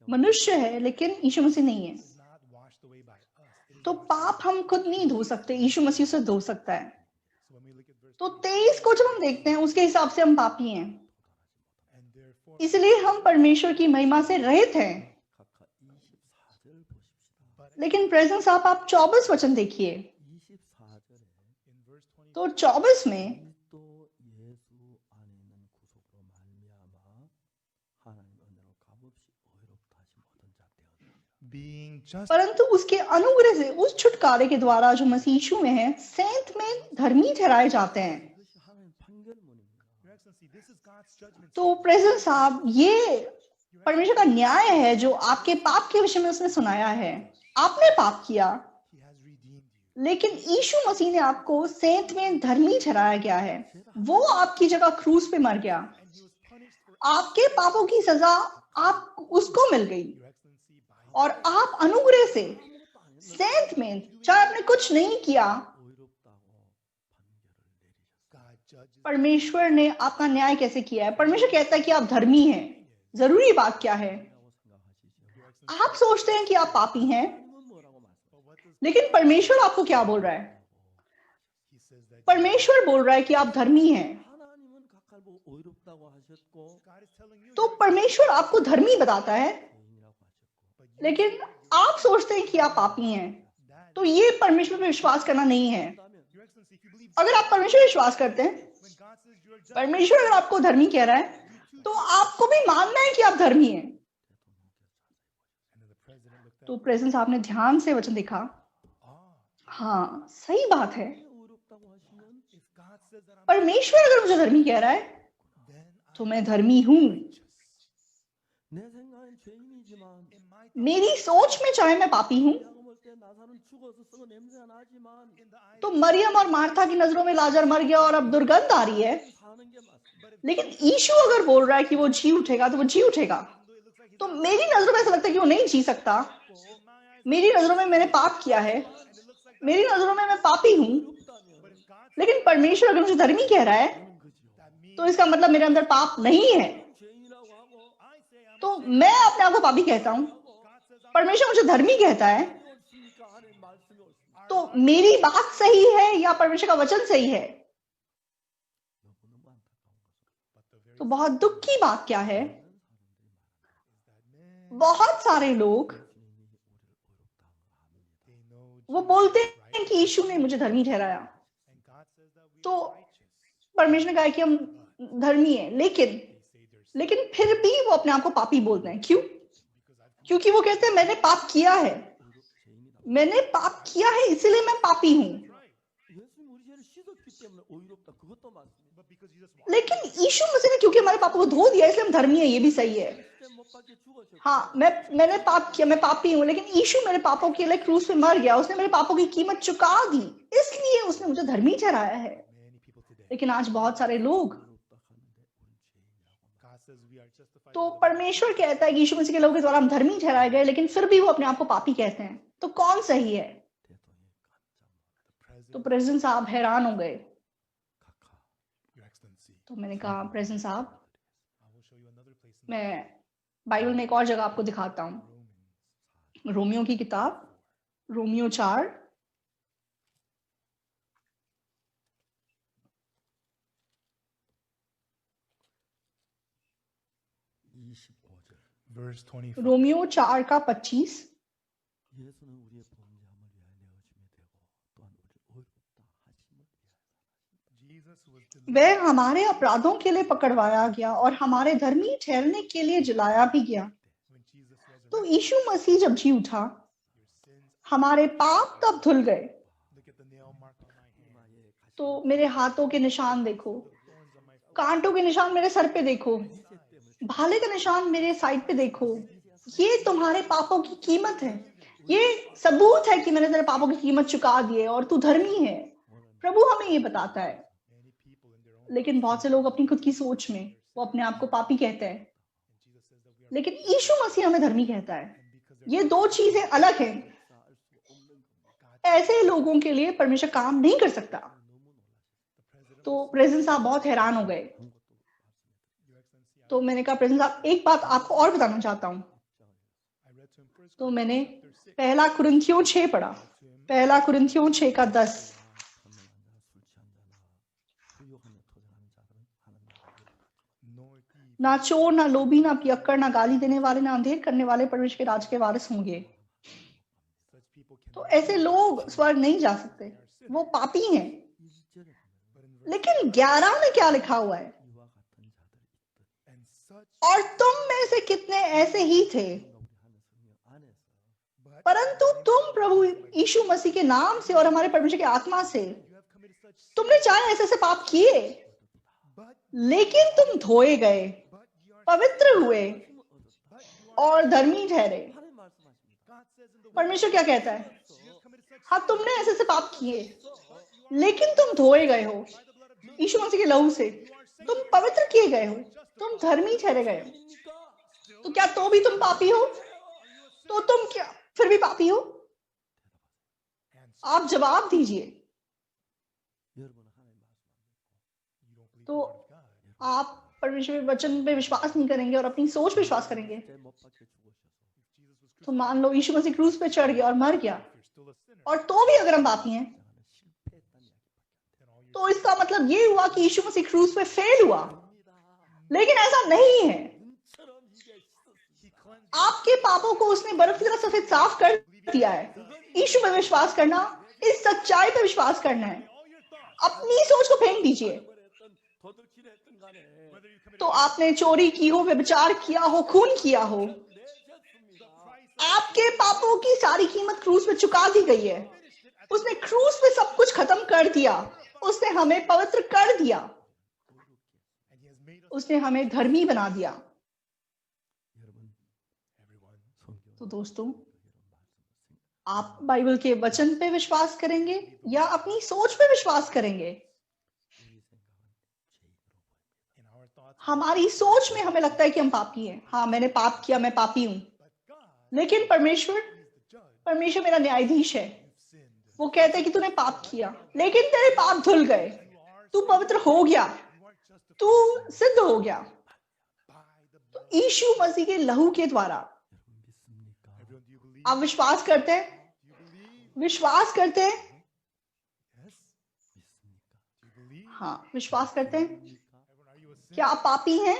मनुष्य है लेकिन यीशु मसीह नहीं है। is not washed away by us. It is तो washed पाप हम खुद नहीं धो सकते, यीशु मसीह से धो सकता है। So when we look at verse तो 23 को जब हम देखते हैं, उसके हिसाब से हम पापी हैं, and therefore इसलिए हम परमेश्वर की महिमा से रहित हैं। 각각 24절 보십시다. but लेकिन प्रेसिडेंट साहब, आप 24 वचन देखिए। 24절에 in verse 20 तो 24 में 그리스도 예수 안에 있는 구속으로 말미암아 하나님 은혜로 값없이 의롭다 하심 얻은 자 되었느니라. being just परंतु उसके अनुग्रह से उस छुटकारे के द्वारा जो मसीह यीशु में है, सेंत में धर्मी ठहराए जाते हैं। 이것이 하나님 판결문입니다. Your Excellency, this is God's judgment. तो प्रेसिडेंट साहब, ये परमेश्वर का न्याय है जो आपके पाप के विषय में उसने सुनाया है। आपने पाप किया, He has redeemed you. लेकिन यीशु मसीह ने आपको सेंत में धर्मी ठहराया गया है। वो आपकी जगह क्रूस पे मर गया। And he was punished for आपके पापों की सजा आप उसको मिल गई Your Excellency by और आप अनुग्रह से सेंथ में, चाहे आपने कुछ नहीं किया, God judges परमेश्वर ने आपका न्याय कैसे किया है? परमेश्वर कहता है कि आप धर्मी हैं। जरूरी बात क्या है? आप सोचते हैं कि आप पापी हैं, but what does लेकिन परमेश्वर आपको क्या बोल रहा है? he says that परमेश्वर बोल रहा है कि आप धर्मी हैं। 하나님은 각할보 의롭다고 하셨고 God is telling you तो परमेश्वर आपको धर्मी बताता है, 죄인이라고 하셨고 but you लेकिन आप सोचते हैं कि आप पापी हैं। that तो ये परमेश्वर पे विश्वास करना नहीं है। 그렇다면 Your Excellency, if you believe अगर आप परमेश्वर पे विश्वास करते हैं, when God says you're just परमेश्वर अगर आपको धर्मी कह रहा है, तो आपको भी मानना है कि आप धर्मी हैं। and then the president looked तो at प्रेजेंस आपने ध्यान से वचन देखा। हाँ, सही बात है। 의롭다고 하시면 if God says that I'm परमेश्वर अगर मुझे धर्मी कह रहा है, then तो मैं धर्मी हूं। 내 생각엔 죄인이지만 in my मेरी सोच में चाहे मैं पापी हूं, 야곱을 때 나사는 죽어서 썩어 냄새가 나지만 in the eyes तो मरियम और मार्था की नजरों में लाजर मर गया और अब दुर्गंध आ रही है, 사는 게 맞습니다. लेकिन यीशु अगर बोल रहा है कि वो जी उठेगा, तो वो जी उठेगा। though it looks like he's तो मेरी नजरों में ऐसा लगता है कि वो नहीं जी सकता। in my eyes मेरी नजरों में मैंने पाप किया है, and it looks like मेरी नजरों में मैं पापी हूं, 의롭다면 but if God लेकिन परमेश्वर अगर मुझे धर्मी कह रहा है, 하는 거지요. that means तो इसका मतलब मेरे अंदर पाप नहीं है। 죄인이라고 하고 I say I'm तो मैं अपने आप को पापी कहता हूं, God says I'm परमेश्वर मुझे धर्मी कहता है, 옳습니까? 하나님 말씀이 옳습니다. तो मेरी बात सही है या परमेश्वर का वचन सही है? 너무너무 안타까운 것은 but the very तो बहुत दुख की बात क्या है? 많은 사람들이 말합니다. that man बहुत सारे लोग 주님이 우리를 의롭다 합니다. they know वो Jesus बोलते is हैं right कि यीशु ने मुझे धर्मी ठहराया, and God says that we तो are righteous परमेश्वर ने कहा कि हम धर्मी हैं, लेकिन they say they're लेकिन फिर भी वो अपने आप को पापी बोलते हैं। क्यों? because I've क्योंकि वो कहते हैं मैंने पाप किया है, 죄인이다. मैंने पाप किया है इसीलिए मैं पापी हूं। right 예수님 우리 죄를 씻었기 때문에 의롭다. 그것도 맞습니다. but because Jesus walked लेकिन यीशु मसीह ने क्योंकि हमारे पापों को धो दिया इसलिए हम धर्मी है, ये भी सही है। 시대 못 박혀 죽으셨고 हाँ, मैंने पाप किया, मैं पापी हूँ, लेकिन यीशु मेरे पापों के लिए क्रूस पे मर गया, उसने मेरे पापों की कीमत चुका दी, इसलिए उसने मुझे धर्मी ठहराया है। many people today लेकिन आज बहुत सारे लोग, 의롭다 하는데 우리 죄인이라고 God says we are justified तो by the परमेश्वर कहता है कि यीशु मसीह के लोगों के द्वारा हम धर्मी ठहराए गए, लेकिन फिर भी वो अपने आप को पापी कहते हैं। तो कौन सही है? 대통령이 깜짝 तो president प्रेसिडेंट साहब हैरान हो गए। 각하 your excellency तो मैंने कहा प्रेसिडेंट साहब, I will show you another place in मैं बाइबल में एक और जगह आपको दिखाता हूँ। Romans रोमियो की किताब, रोमियो 4 25절 verse 25 रोमियो 4 का 25। 예수는 우리의 범죄함을 위하여 내어짐에 되고 또한 우리를 의롭다 하심을 위하여 Jesus was delivered वह हमारे अपराधों के लिए पकड़वाया गया और हमारे धर्मी ठहरने के लिए जलाया भी गया। when Jesus तो resurrected यीशु मसीह जब जी उठा, your sins हमारे पाप तब धुल गए। look at the nail mark on my hand 마의 가시 तो मेरे हाथों के निशान देखो, thorns on my foot कांटों के निशान मेरे सर पे देखो, 이제 때문에 भाले का निशान मेरे साइड पे देखो। ये तुम्हारे पापों की कीमत है, ये सबूत है कि मैंने तेरे पापों की कीमत चुका दी है और तू धर्मी है। प्रभु हमें ये बताता है, many people in their own लेकिन बहुत से लोग अपनी खुद की सोच में वो अपने आप को पापी कहते हैं, and Jesus says that we are लेकिन यीशु मसीह हमें धर्मी कहता है। and because they're ये दो चीजें अलग हैं। 역사할 수 없는 겁니다. ऐसे लोगों के लिए परमेश्वर काम नहीं कर सकता। 너무 놀라셨어요. the president तो प्रेसिडेंट साहब बहुत हैरान हो गए। 그런 것도 말씀해 드릴게요. your excellency तो मैंने कहा प्रेसिडेंट साहब एक बात आपको और बताना चाहता हूँ। I read to him first तो मैंने chapter 6 पहला कुरिन्थियों 6 पढ़ा, to him पहला कुरिन्थियों 6 का 10। 판명한 자나 술 취한 자나 부욕하며 토전하는 자들은 하나님 나라를 nor thief ना चोर, ना लोभी, ना पियक्कड़, ना गाली देने वाले, ना अंधेर करने वाले परमेश्वर के राज के वारिस होंगे। such people तो cannot ऐसे लोग स्वर्ग नहीं जा सकते, वो पापी हैं। 1절에 보면 but in verse लेकिन 11 में क्या लिखा हुआ है? 이와 같은 자들이 있듯 and such और तुम में से कितने ऐसे ही थे, 우리가 우리 하는 성령 안에서 but परंतु तुम प्रभु यीशु मसीह के नाम से और हमारे परमेश्वर की आत्मा से you have committed such sin, तुमने चाहे ऐसे ऐसे पाप किए, but लेकिन तुम धोए गए, you are पवित्र हुए 힘을 얻었다. but you are और धर्मी ठहरे। 하나님 말씀하십니다. God says in the word परमेश्वर क्या कहता है? you have committed such हाँ, तुमने ऐसे ऐसे पाप किए, लेकिन तुम धोए गए हो यीशु मसीह के लहू से, तुम पवित्र किए गए हो, तुम धर्मी ठहरे गए हो। 입니까? तो क्या तो भी तुम पापी हो? तो तुम क्या फिर भी पापी हो? answer. आप जवाब दीजिए। 여러분 하나님 말씀 You don't believe तो the word of God. आप परमेश्वर के वचन पे विश्वास नहीं करेंगे और अपनी सोच पे विश्वास करेंगे। 못 박혀 죽으셔서 If Jesus was तो मान लो यीशु मसीह क्रूस पे चढ़ गया और मर गया, if you're still a sinner, और तो भी अगर हम पापी हैं, 나는 실패했다는 이야기밖에 then all your तो इसका मतलब ये हुआ कि यीशु मसीह क्रूस पे फेल हुआ। लेकिन ऐसा नहीं है। 눈처럼 이게 씻었습니다. He cleansed आपके पापों को उसने बर्फ की तरह सफेद साफ कर दिया है। यीशु पे विश्वास करना, इस सच्चाई पे विश्वास करना है। all your thoughts. अपनी सोच को फेंक दीजिए। 했던 도둑질을 했던 간에 Whether you committed तो आपने चोरी की हो, व्यभिचार किया हो, खून किया हो, 내셨습니다. आपके पापों की सारी कीमत क्रूस पे चुका दी गई है। उसने क्रूस पे सब कुछ खत्म कर दिया। उसने हमें पवित्र कर दिया। and he has made us उसने हमें धर्मी बना दिया। 여러분 everyone. 성경 तो दोस्तों, 이런 말씀을 आप बाइबल के वचन पे विश्वास करेंगे या अपनी सोच पे विश्वास करेंगे? 우리 생각은 죄인으로 보입니다. In our thoughts, हमारी सोच में हमें लगता है कि हम पापी हैं। हाँ, मैंने पाप किया, मैं पापी हूँ। but God लेकिन परमेश्वर is the judge. परमेश्वर मेरा न्यायाधीश है। You've sinned. वो कहते हैं कि तूने पाप किया, लेकिन तेरे पाप धुल गए, You are तू पवित्र हो गया, you are justified तू सिद्ध हो गया by the blood. यीशु मसीह के लहू के द्वारा। 여러분 믿습니까? Everyone, do you believe? आप विश्वास करते हैं? Do you believe? विश्वास करते हैं? Yes. 믿습니까? Do you believe? हाँ, विश्वास करते हैं। 믿습니까? Everyone, are you a sinner? क्या आप पापी हैं?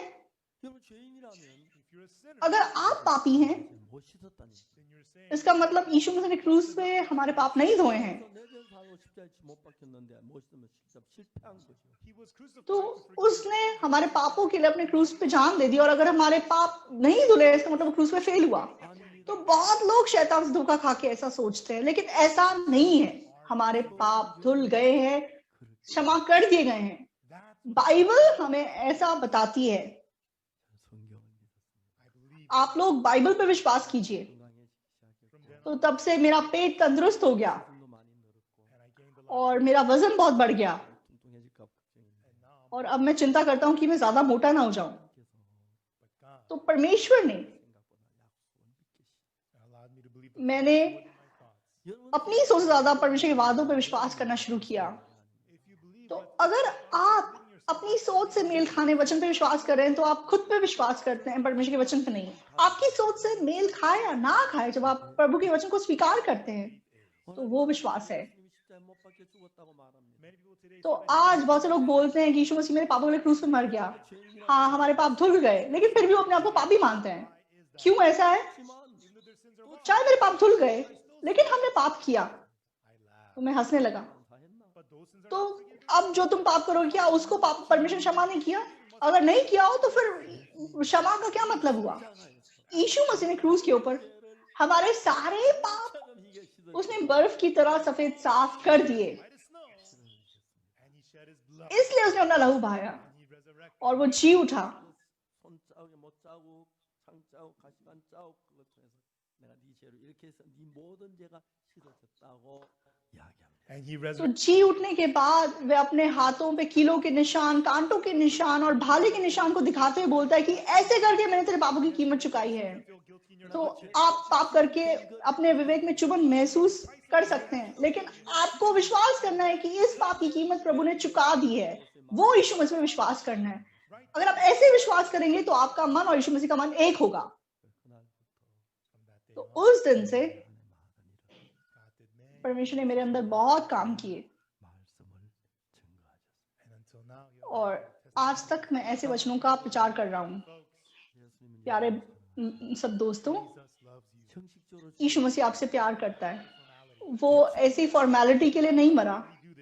여러분 죄인이라면 If you're a sinner, अगर आप पापी हैं, 못 씻었다니. then you're saying इसका मतलब यीशु मसीह ने क्रूस पे हमारे पाप नहीं धोए हैं। 내전 사고 십자가에 못 박혔는데 못 씻으면 진짜 실패한 거죠. he was crucified तो to forgive उसने हमारे पापों के लिए अपने क्रूस पे जान दे दी, और अगर हमारे पाप नहीं धुले, इसका मतलब वो क्रूस पे फेल हुआ। 아닙니다. तो बहुत लोग शैतान से धोखा खा के ऐसा सोचते हैं, लेकिन ऐसा नहीं है। हमारे पाप धुल गए हैं, क्षमा कर दिए गए हैं। That's बाइबल हमें ऐसा बताती है। 성경을 믿었습니다. I believe. आप लोग बाइबल पे विश्वास कीजिए। 건강해지기 시작했고 तो तब से मेरा पेट तंदुरुस्त हो गया 술도 많이 늘었고 And I gained a lot. और मेरा वजन बहुत बढ़ गया, 뚱뚱해질까 걱정입니다. And now, और अब मैं चिंता करता हूँ कि मैं ज्यादा मोटा ना हो जाऊं। 그래서 but God तो परमेश्वर ने 생각보다 약속을 믿기 시작. allowed me to believe the मैंने more than my thoughts. 여러분 अपनी सोच से ज्यादा परमेश्वर के वादों पे विश्वास करना शुरू किया। If you believe तो what अगर आप अपनी सोच से मेल खाने वचन पे विश्वास कर रहे हैं, तो आप खुद पे विश्वास करते हैं, परमेश्वर के वचन पे नहीं। आपकी सोच से मेल खाए या ना खाए, जब आप प्रभु के वचन को स्वीकार करते हैं, तो वो विश्वास है। 예수님이 십자가에 못 박혀 죽었다고 말합니다. many people today तो say that आज बहुत से लोग बोलते हैं कि यीशु मसीह मेरे पापों के लिए क्रूस पे मर गया। हाँ, हमारे पाप धुल गए, लेकिन फिर भी वो अपने आप को पापी मानते हैं। क्यों ऐसा है? 하지만 even though their sins are चाहे मेरे पाप धुल गए, लेकिन हमने पाप किया। I laugh. तो मैं हंसने लगा। 감사했나? But those sins are तो not forgiven. अब जो तुम पाप करोगे, क्या उसको पाप परमेश्वर क्षमा नहीं किया? अगर नहीं किया हो तो फिर क्षमा का क्या मतलब हुआ? यीशु मसीह ने क्रूस के ऊपर हमारे सारे पाप 처럼 이게 씻어 उसने बर्फ की तरह सफेद साफ कर दिए। White as snow. And he shed his blood. इसलिए उसने अपना लहू बहाया And he resurrected. और वो जी उठा। 손자국에 못자국, 상자국, 가시관자국 그것 통해서 내가 네 죄로 이렇게 해서 네 모든 죄가 씻어졌다고 이야기합니다. And he तो resurrected. जी उठने के बाद वे अपने हाथों पे कीलों के निशान, कांटों के निशान और भाले के निशान को दिखाते हुए बोलता है कि ऐसे करके मैंने तेरे पापों की कीमत चुकाई है। Feel guilty in your तो knowledge. आप पाप करके अपने विवेक में चुभन महसूस कर सकते हैं, लेकिन आपको विश्वास करना है कि इस पाप की कीमत प्रभु ने चुका दी है। वो यीशु मसीह में विश्वास करना है। अगर आप ऐसे विश्वास करेंगे तो आपका मन और यीशु मसीह का मन एक होगा। 그날부터 From that day तो on, उस दिन से 안에 많은 일을 God did many. परमेश्वर ने मेरे अंदर बहुत काम किए, 말씀을 증거하셨습니다. And until now, you और आज तक मैं ऐसे वचनों का प्रचार कर रहा हूँ। 예수님은 प्यारे सब दोस्तों, Jesus loves you. 형식적으로 यीशु मसीह आपसे प्यार करता है। Formality. वो ऐसी फॉर्मेलिटी के लिए नहीं मरा,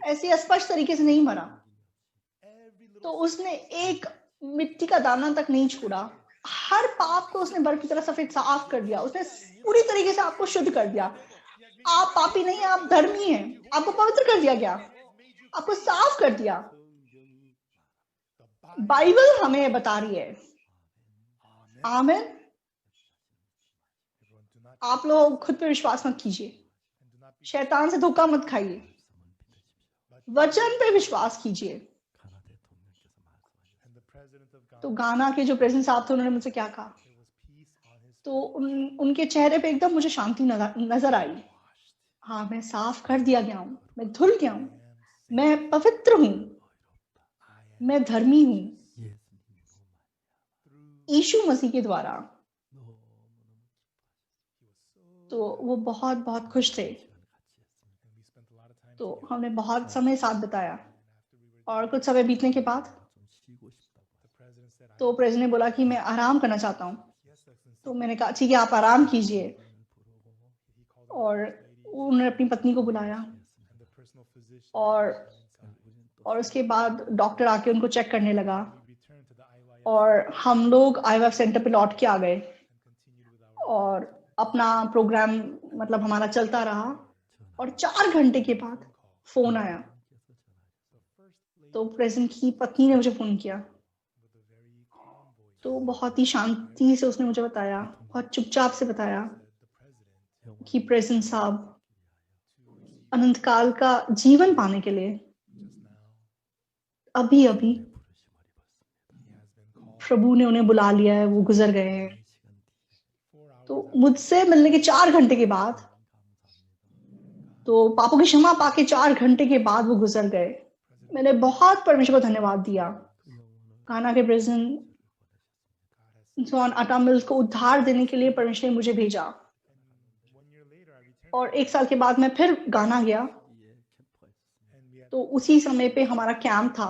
ऐसी अस्पष्ट तरीके से नहीं मरा। Every little तो उसने एक मिट्टी का दाना तक नहीं छोड़ा। हर पाप को उसने बर्फ की तरह सफेद साफ कर दिया। उसने पूरी तरीके से आपको शुद्ध कर दिया। आप पापी नहीं, आप धर्मी हैं। आपको पवित्र कर दिया गया, आपको साफ कर दिया। 성경이 the Bible. बाइबल हमें बता रही है। आमीन। Everyone, do not आप लोग खुद पे विश्वास मत कीजिए, and do not be शैतान से धोखा मत खाइए, वचन पे विश्वास कीजिए। 가나 대통령께서 말씀하셨습니다. and the president of तो God. गाना के जो प्रेसिडेंट साहब थे, उन्होंने मुझसे क्या कहा? There was peace on his तो उनके चेहरे पे एकदम मुझे शांति नजर आई। हाँ, मैं साफ कर दिया गया हूँ, मैं धुल गया हूँ, मैं पवित्र हूँ, मैं धर्मी हूँ यीशु मसीह के द्वारा। तो वो बहुत बहुत खुश थे। तो हमने बहुत समय साथ बिताया और कुछ समय बीतने के बाद तो प्रेसिडेंट ने बोला कि मैं आराम करना चाहता हूँ। तो मैंने कहा ठीक है, आप आराम कीजिए। और उन्होंने अपनी पत्नी को बुलाया और उसके बाद डॉक्टर आके उनको चेक करने लगा और हम लोग IVF सेंटर पे लौट के आ गए और अपना प्रोग्राम मतलब हमारा चलता रहा। और 4 घंटे के बाद फोन आया। तो प्रेसिडेंट की पत्नी ने मुझे फोन किया। तो बहुत ही शांति से उसने मुझे बताया, बहुत चुपचाप से बताया कि प्रेसिडेंट साहब अनंत काल का जीवन पाने के लिए अभी अभी प्रभु ने उन्हें बुला लिया है, वो गुजर गए हैं। तो मुझसे मिलने के 4 घंटे के बाद, तो पापों की क्षमा पाके 4 घंटे के बाद वो गुजर गए। मैंने बहुत परमेश्वर को धन्यवाद दिया। घाना के प्रेसिडेंट जॉन अटा मिल्स को उद्धार देने के लिए परमेश्वर ने मुझे भेजा। और 1 साल के बाद मैं फिर गाना गया। तो उसी समय पे हमारा कैंप था।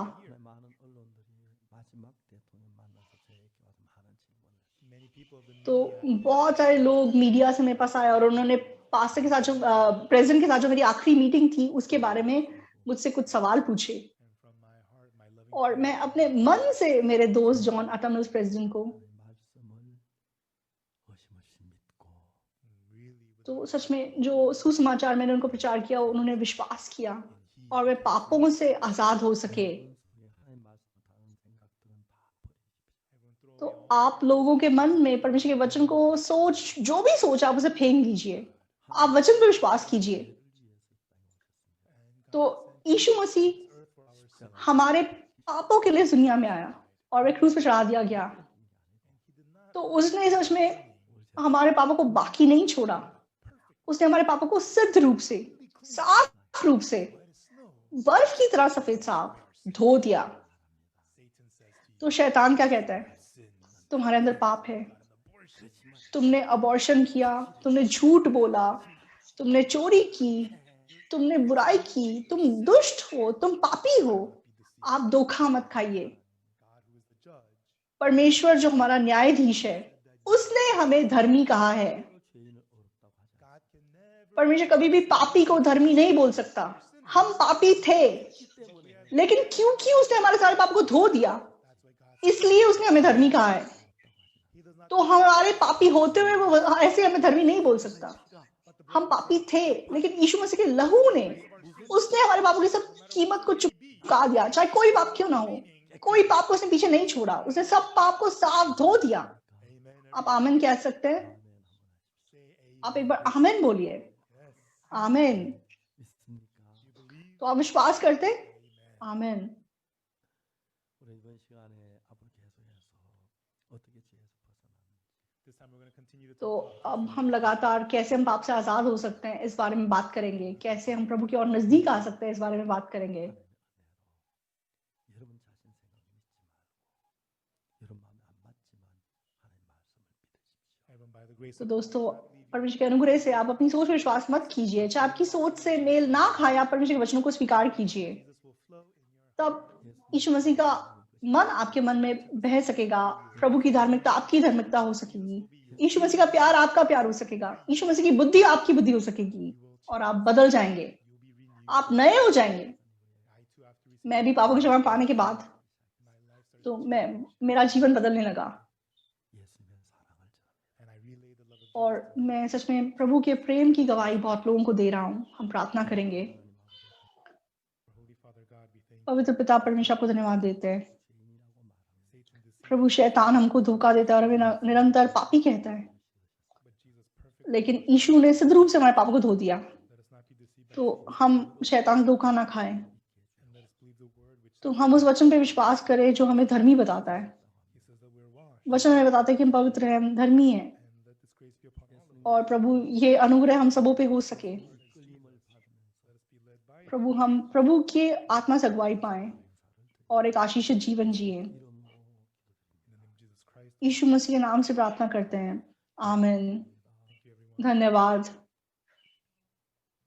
तो बहुत सारे लोग मीडिया से मेरे पास आए और उन्होंने पास्टर के साथ जो प्रेसिडेंट के साथ जो मेरी आखिरी मीटिंग थी उसके बारे में मुझसे कुछ सवाल पूछे। और मैं अपने मन से मेरे दोस्त जॉन अटा मिल्स प्रेसिडेंट को तो सच में जो सुसमाचार मैंने उनको प्रचार किया उन्होंने विश्वास किया और वे पापों से आजाद हो सके। तो आप लोगों के मन में परमेश्वर के वचन को जो भी सोच आप उसे फेंक दीजिए। आप वचन पर विश्वास कीजिए। तो यीशु मसीह हमारे पापों के लिए दुनिया में आया और वे क्रूस पर चढ़ा दिया गया। तो उसने सच में हमारे पापों को बाकी नहीं छोड़ा। उसने हमारे पापों को सिद्ध रूप से, साफ रूप से, बर्फ की तरह सफेद साफ धो दिया। तो शैतान क्या कहता है? तुम्हारे अंदर पाप है, तुमने अबॉर्शन किया, तुमने झूठ बोला, तुमने चोरी की, तुमने बुराई की, तुम दुष्ट हो, तुम पापी हो। आप धोखा मत खाइए। परमेश्वर जो हमारा न्यायाधीश है उसने हमें धर्मी कहा है। परमेश्वर कभी भी पापी को धर्मी नहीं बोल सकता। हम पापी थे, लेकिन क्योंकि उसने हमारे सारे पाप को धो दिया इसलिए उसने हमें धर्मी कहा है। तो हमारे पापी होते हुए वो ऐसे हमें धर्मी नहीं बोल सकता। हम पापी थे, लेकिन यीशु मसीह के लहू ने उसने हमारे पापों की सब कीमत को चुका दिया। चाहे कोई पाप क्यों ना हो, कोई पाप को उसने पीछे नहीं छोड़ा। उसने सब पाप को साफ धो दिया। आप आमीन कह सकते हैं? आप एक बार आमीन बोलिए। आमीन। तो आप विश्वास करते? आमीन। तो अब हम लगातार कैसे हम पाप से आजाद हो सकते हैं इस बारे में बात करेंगे। कैसे हम प्रभु की ओर नजदीक आ सकते हैं इस बारे में बात करेंगे। तो दोस्तों, परमेश्वर के अनुग्रह से आप अपनी सोच में विश्वास मत कीजिए। चाहे आपकी सोच से मेल ना खाए, आप परमेश्वर के वचनों को स्वीकार कीजिए। तब यीशु मसीह का मन आपके मन में बह सकेगा। प्रभु की धार्मिकता आपकी धार्मिकता हो सकेगी। यीशु मसीह का प्यार आपका प्यार हो सकेगा। यीशु मसीह की बुद्धि आपकी बुद्धि हो सकेगी और आप बदल जाएंगे। आप नए हो जाएंगे। मैं भी पापों की क्षमा पाने के बाद तो मेरा जीवन बदलने लगा और मैं सच में प्रभु के प्रेम की गवाही बहुत लोगों को दे रहा हूँ। हम प्रार्थना करेंगे। पवित्र पिता परमेश्वर आपको धन्यवाद देते हैं। प्रभु, शैतान हमको धोखा देता है और हमें निरंतर पापी कहता है, लेकिन यीशु ने सिद्ध रूप से हमारे पापों को धो दिया। तो हम शैतान धोखा ना खाएं। तो हम उस वचन पे विश्वास करें जो हमें धर्मी बताता है। वचन हमें बताता है कि हम पवित्र हैं, हम धर्मी हैं। और प्रभु, ये अनुग्रह हम सबों पे हो सके प्रभु हम प्रभु के आत्मा से अगुवाई पाएं और एक आशीषित जीवन जिए। In the name of Jesus Christ. यीशु मसीह के नाम से प्रार्थना करते हैं, आमीन। Thank you, everyone. धन्यवाद।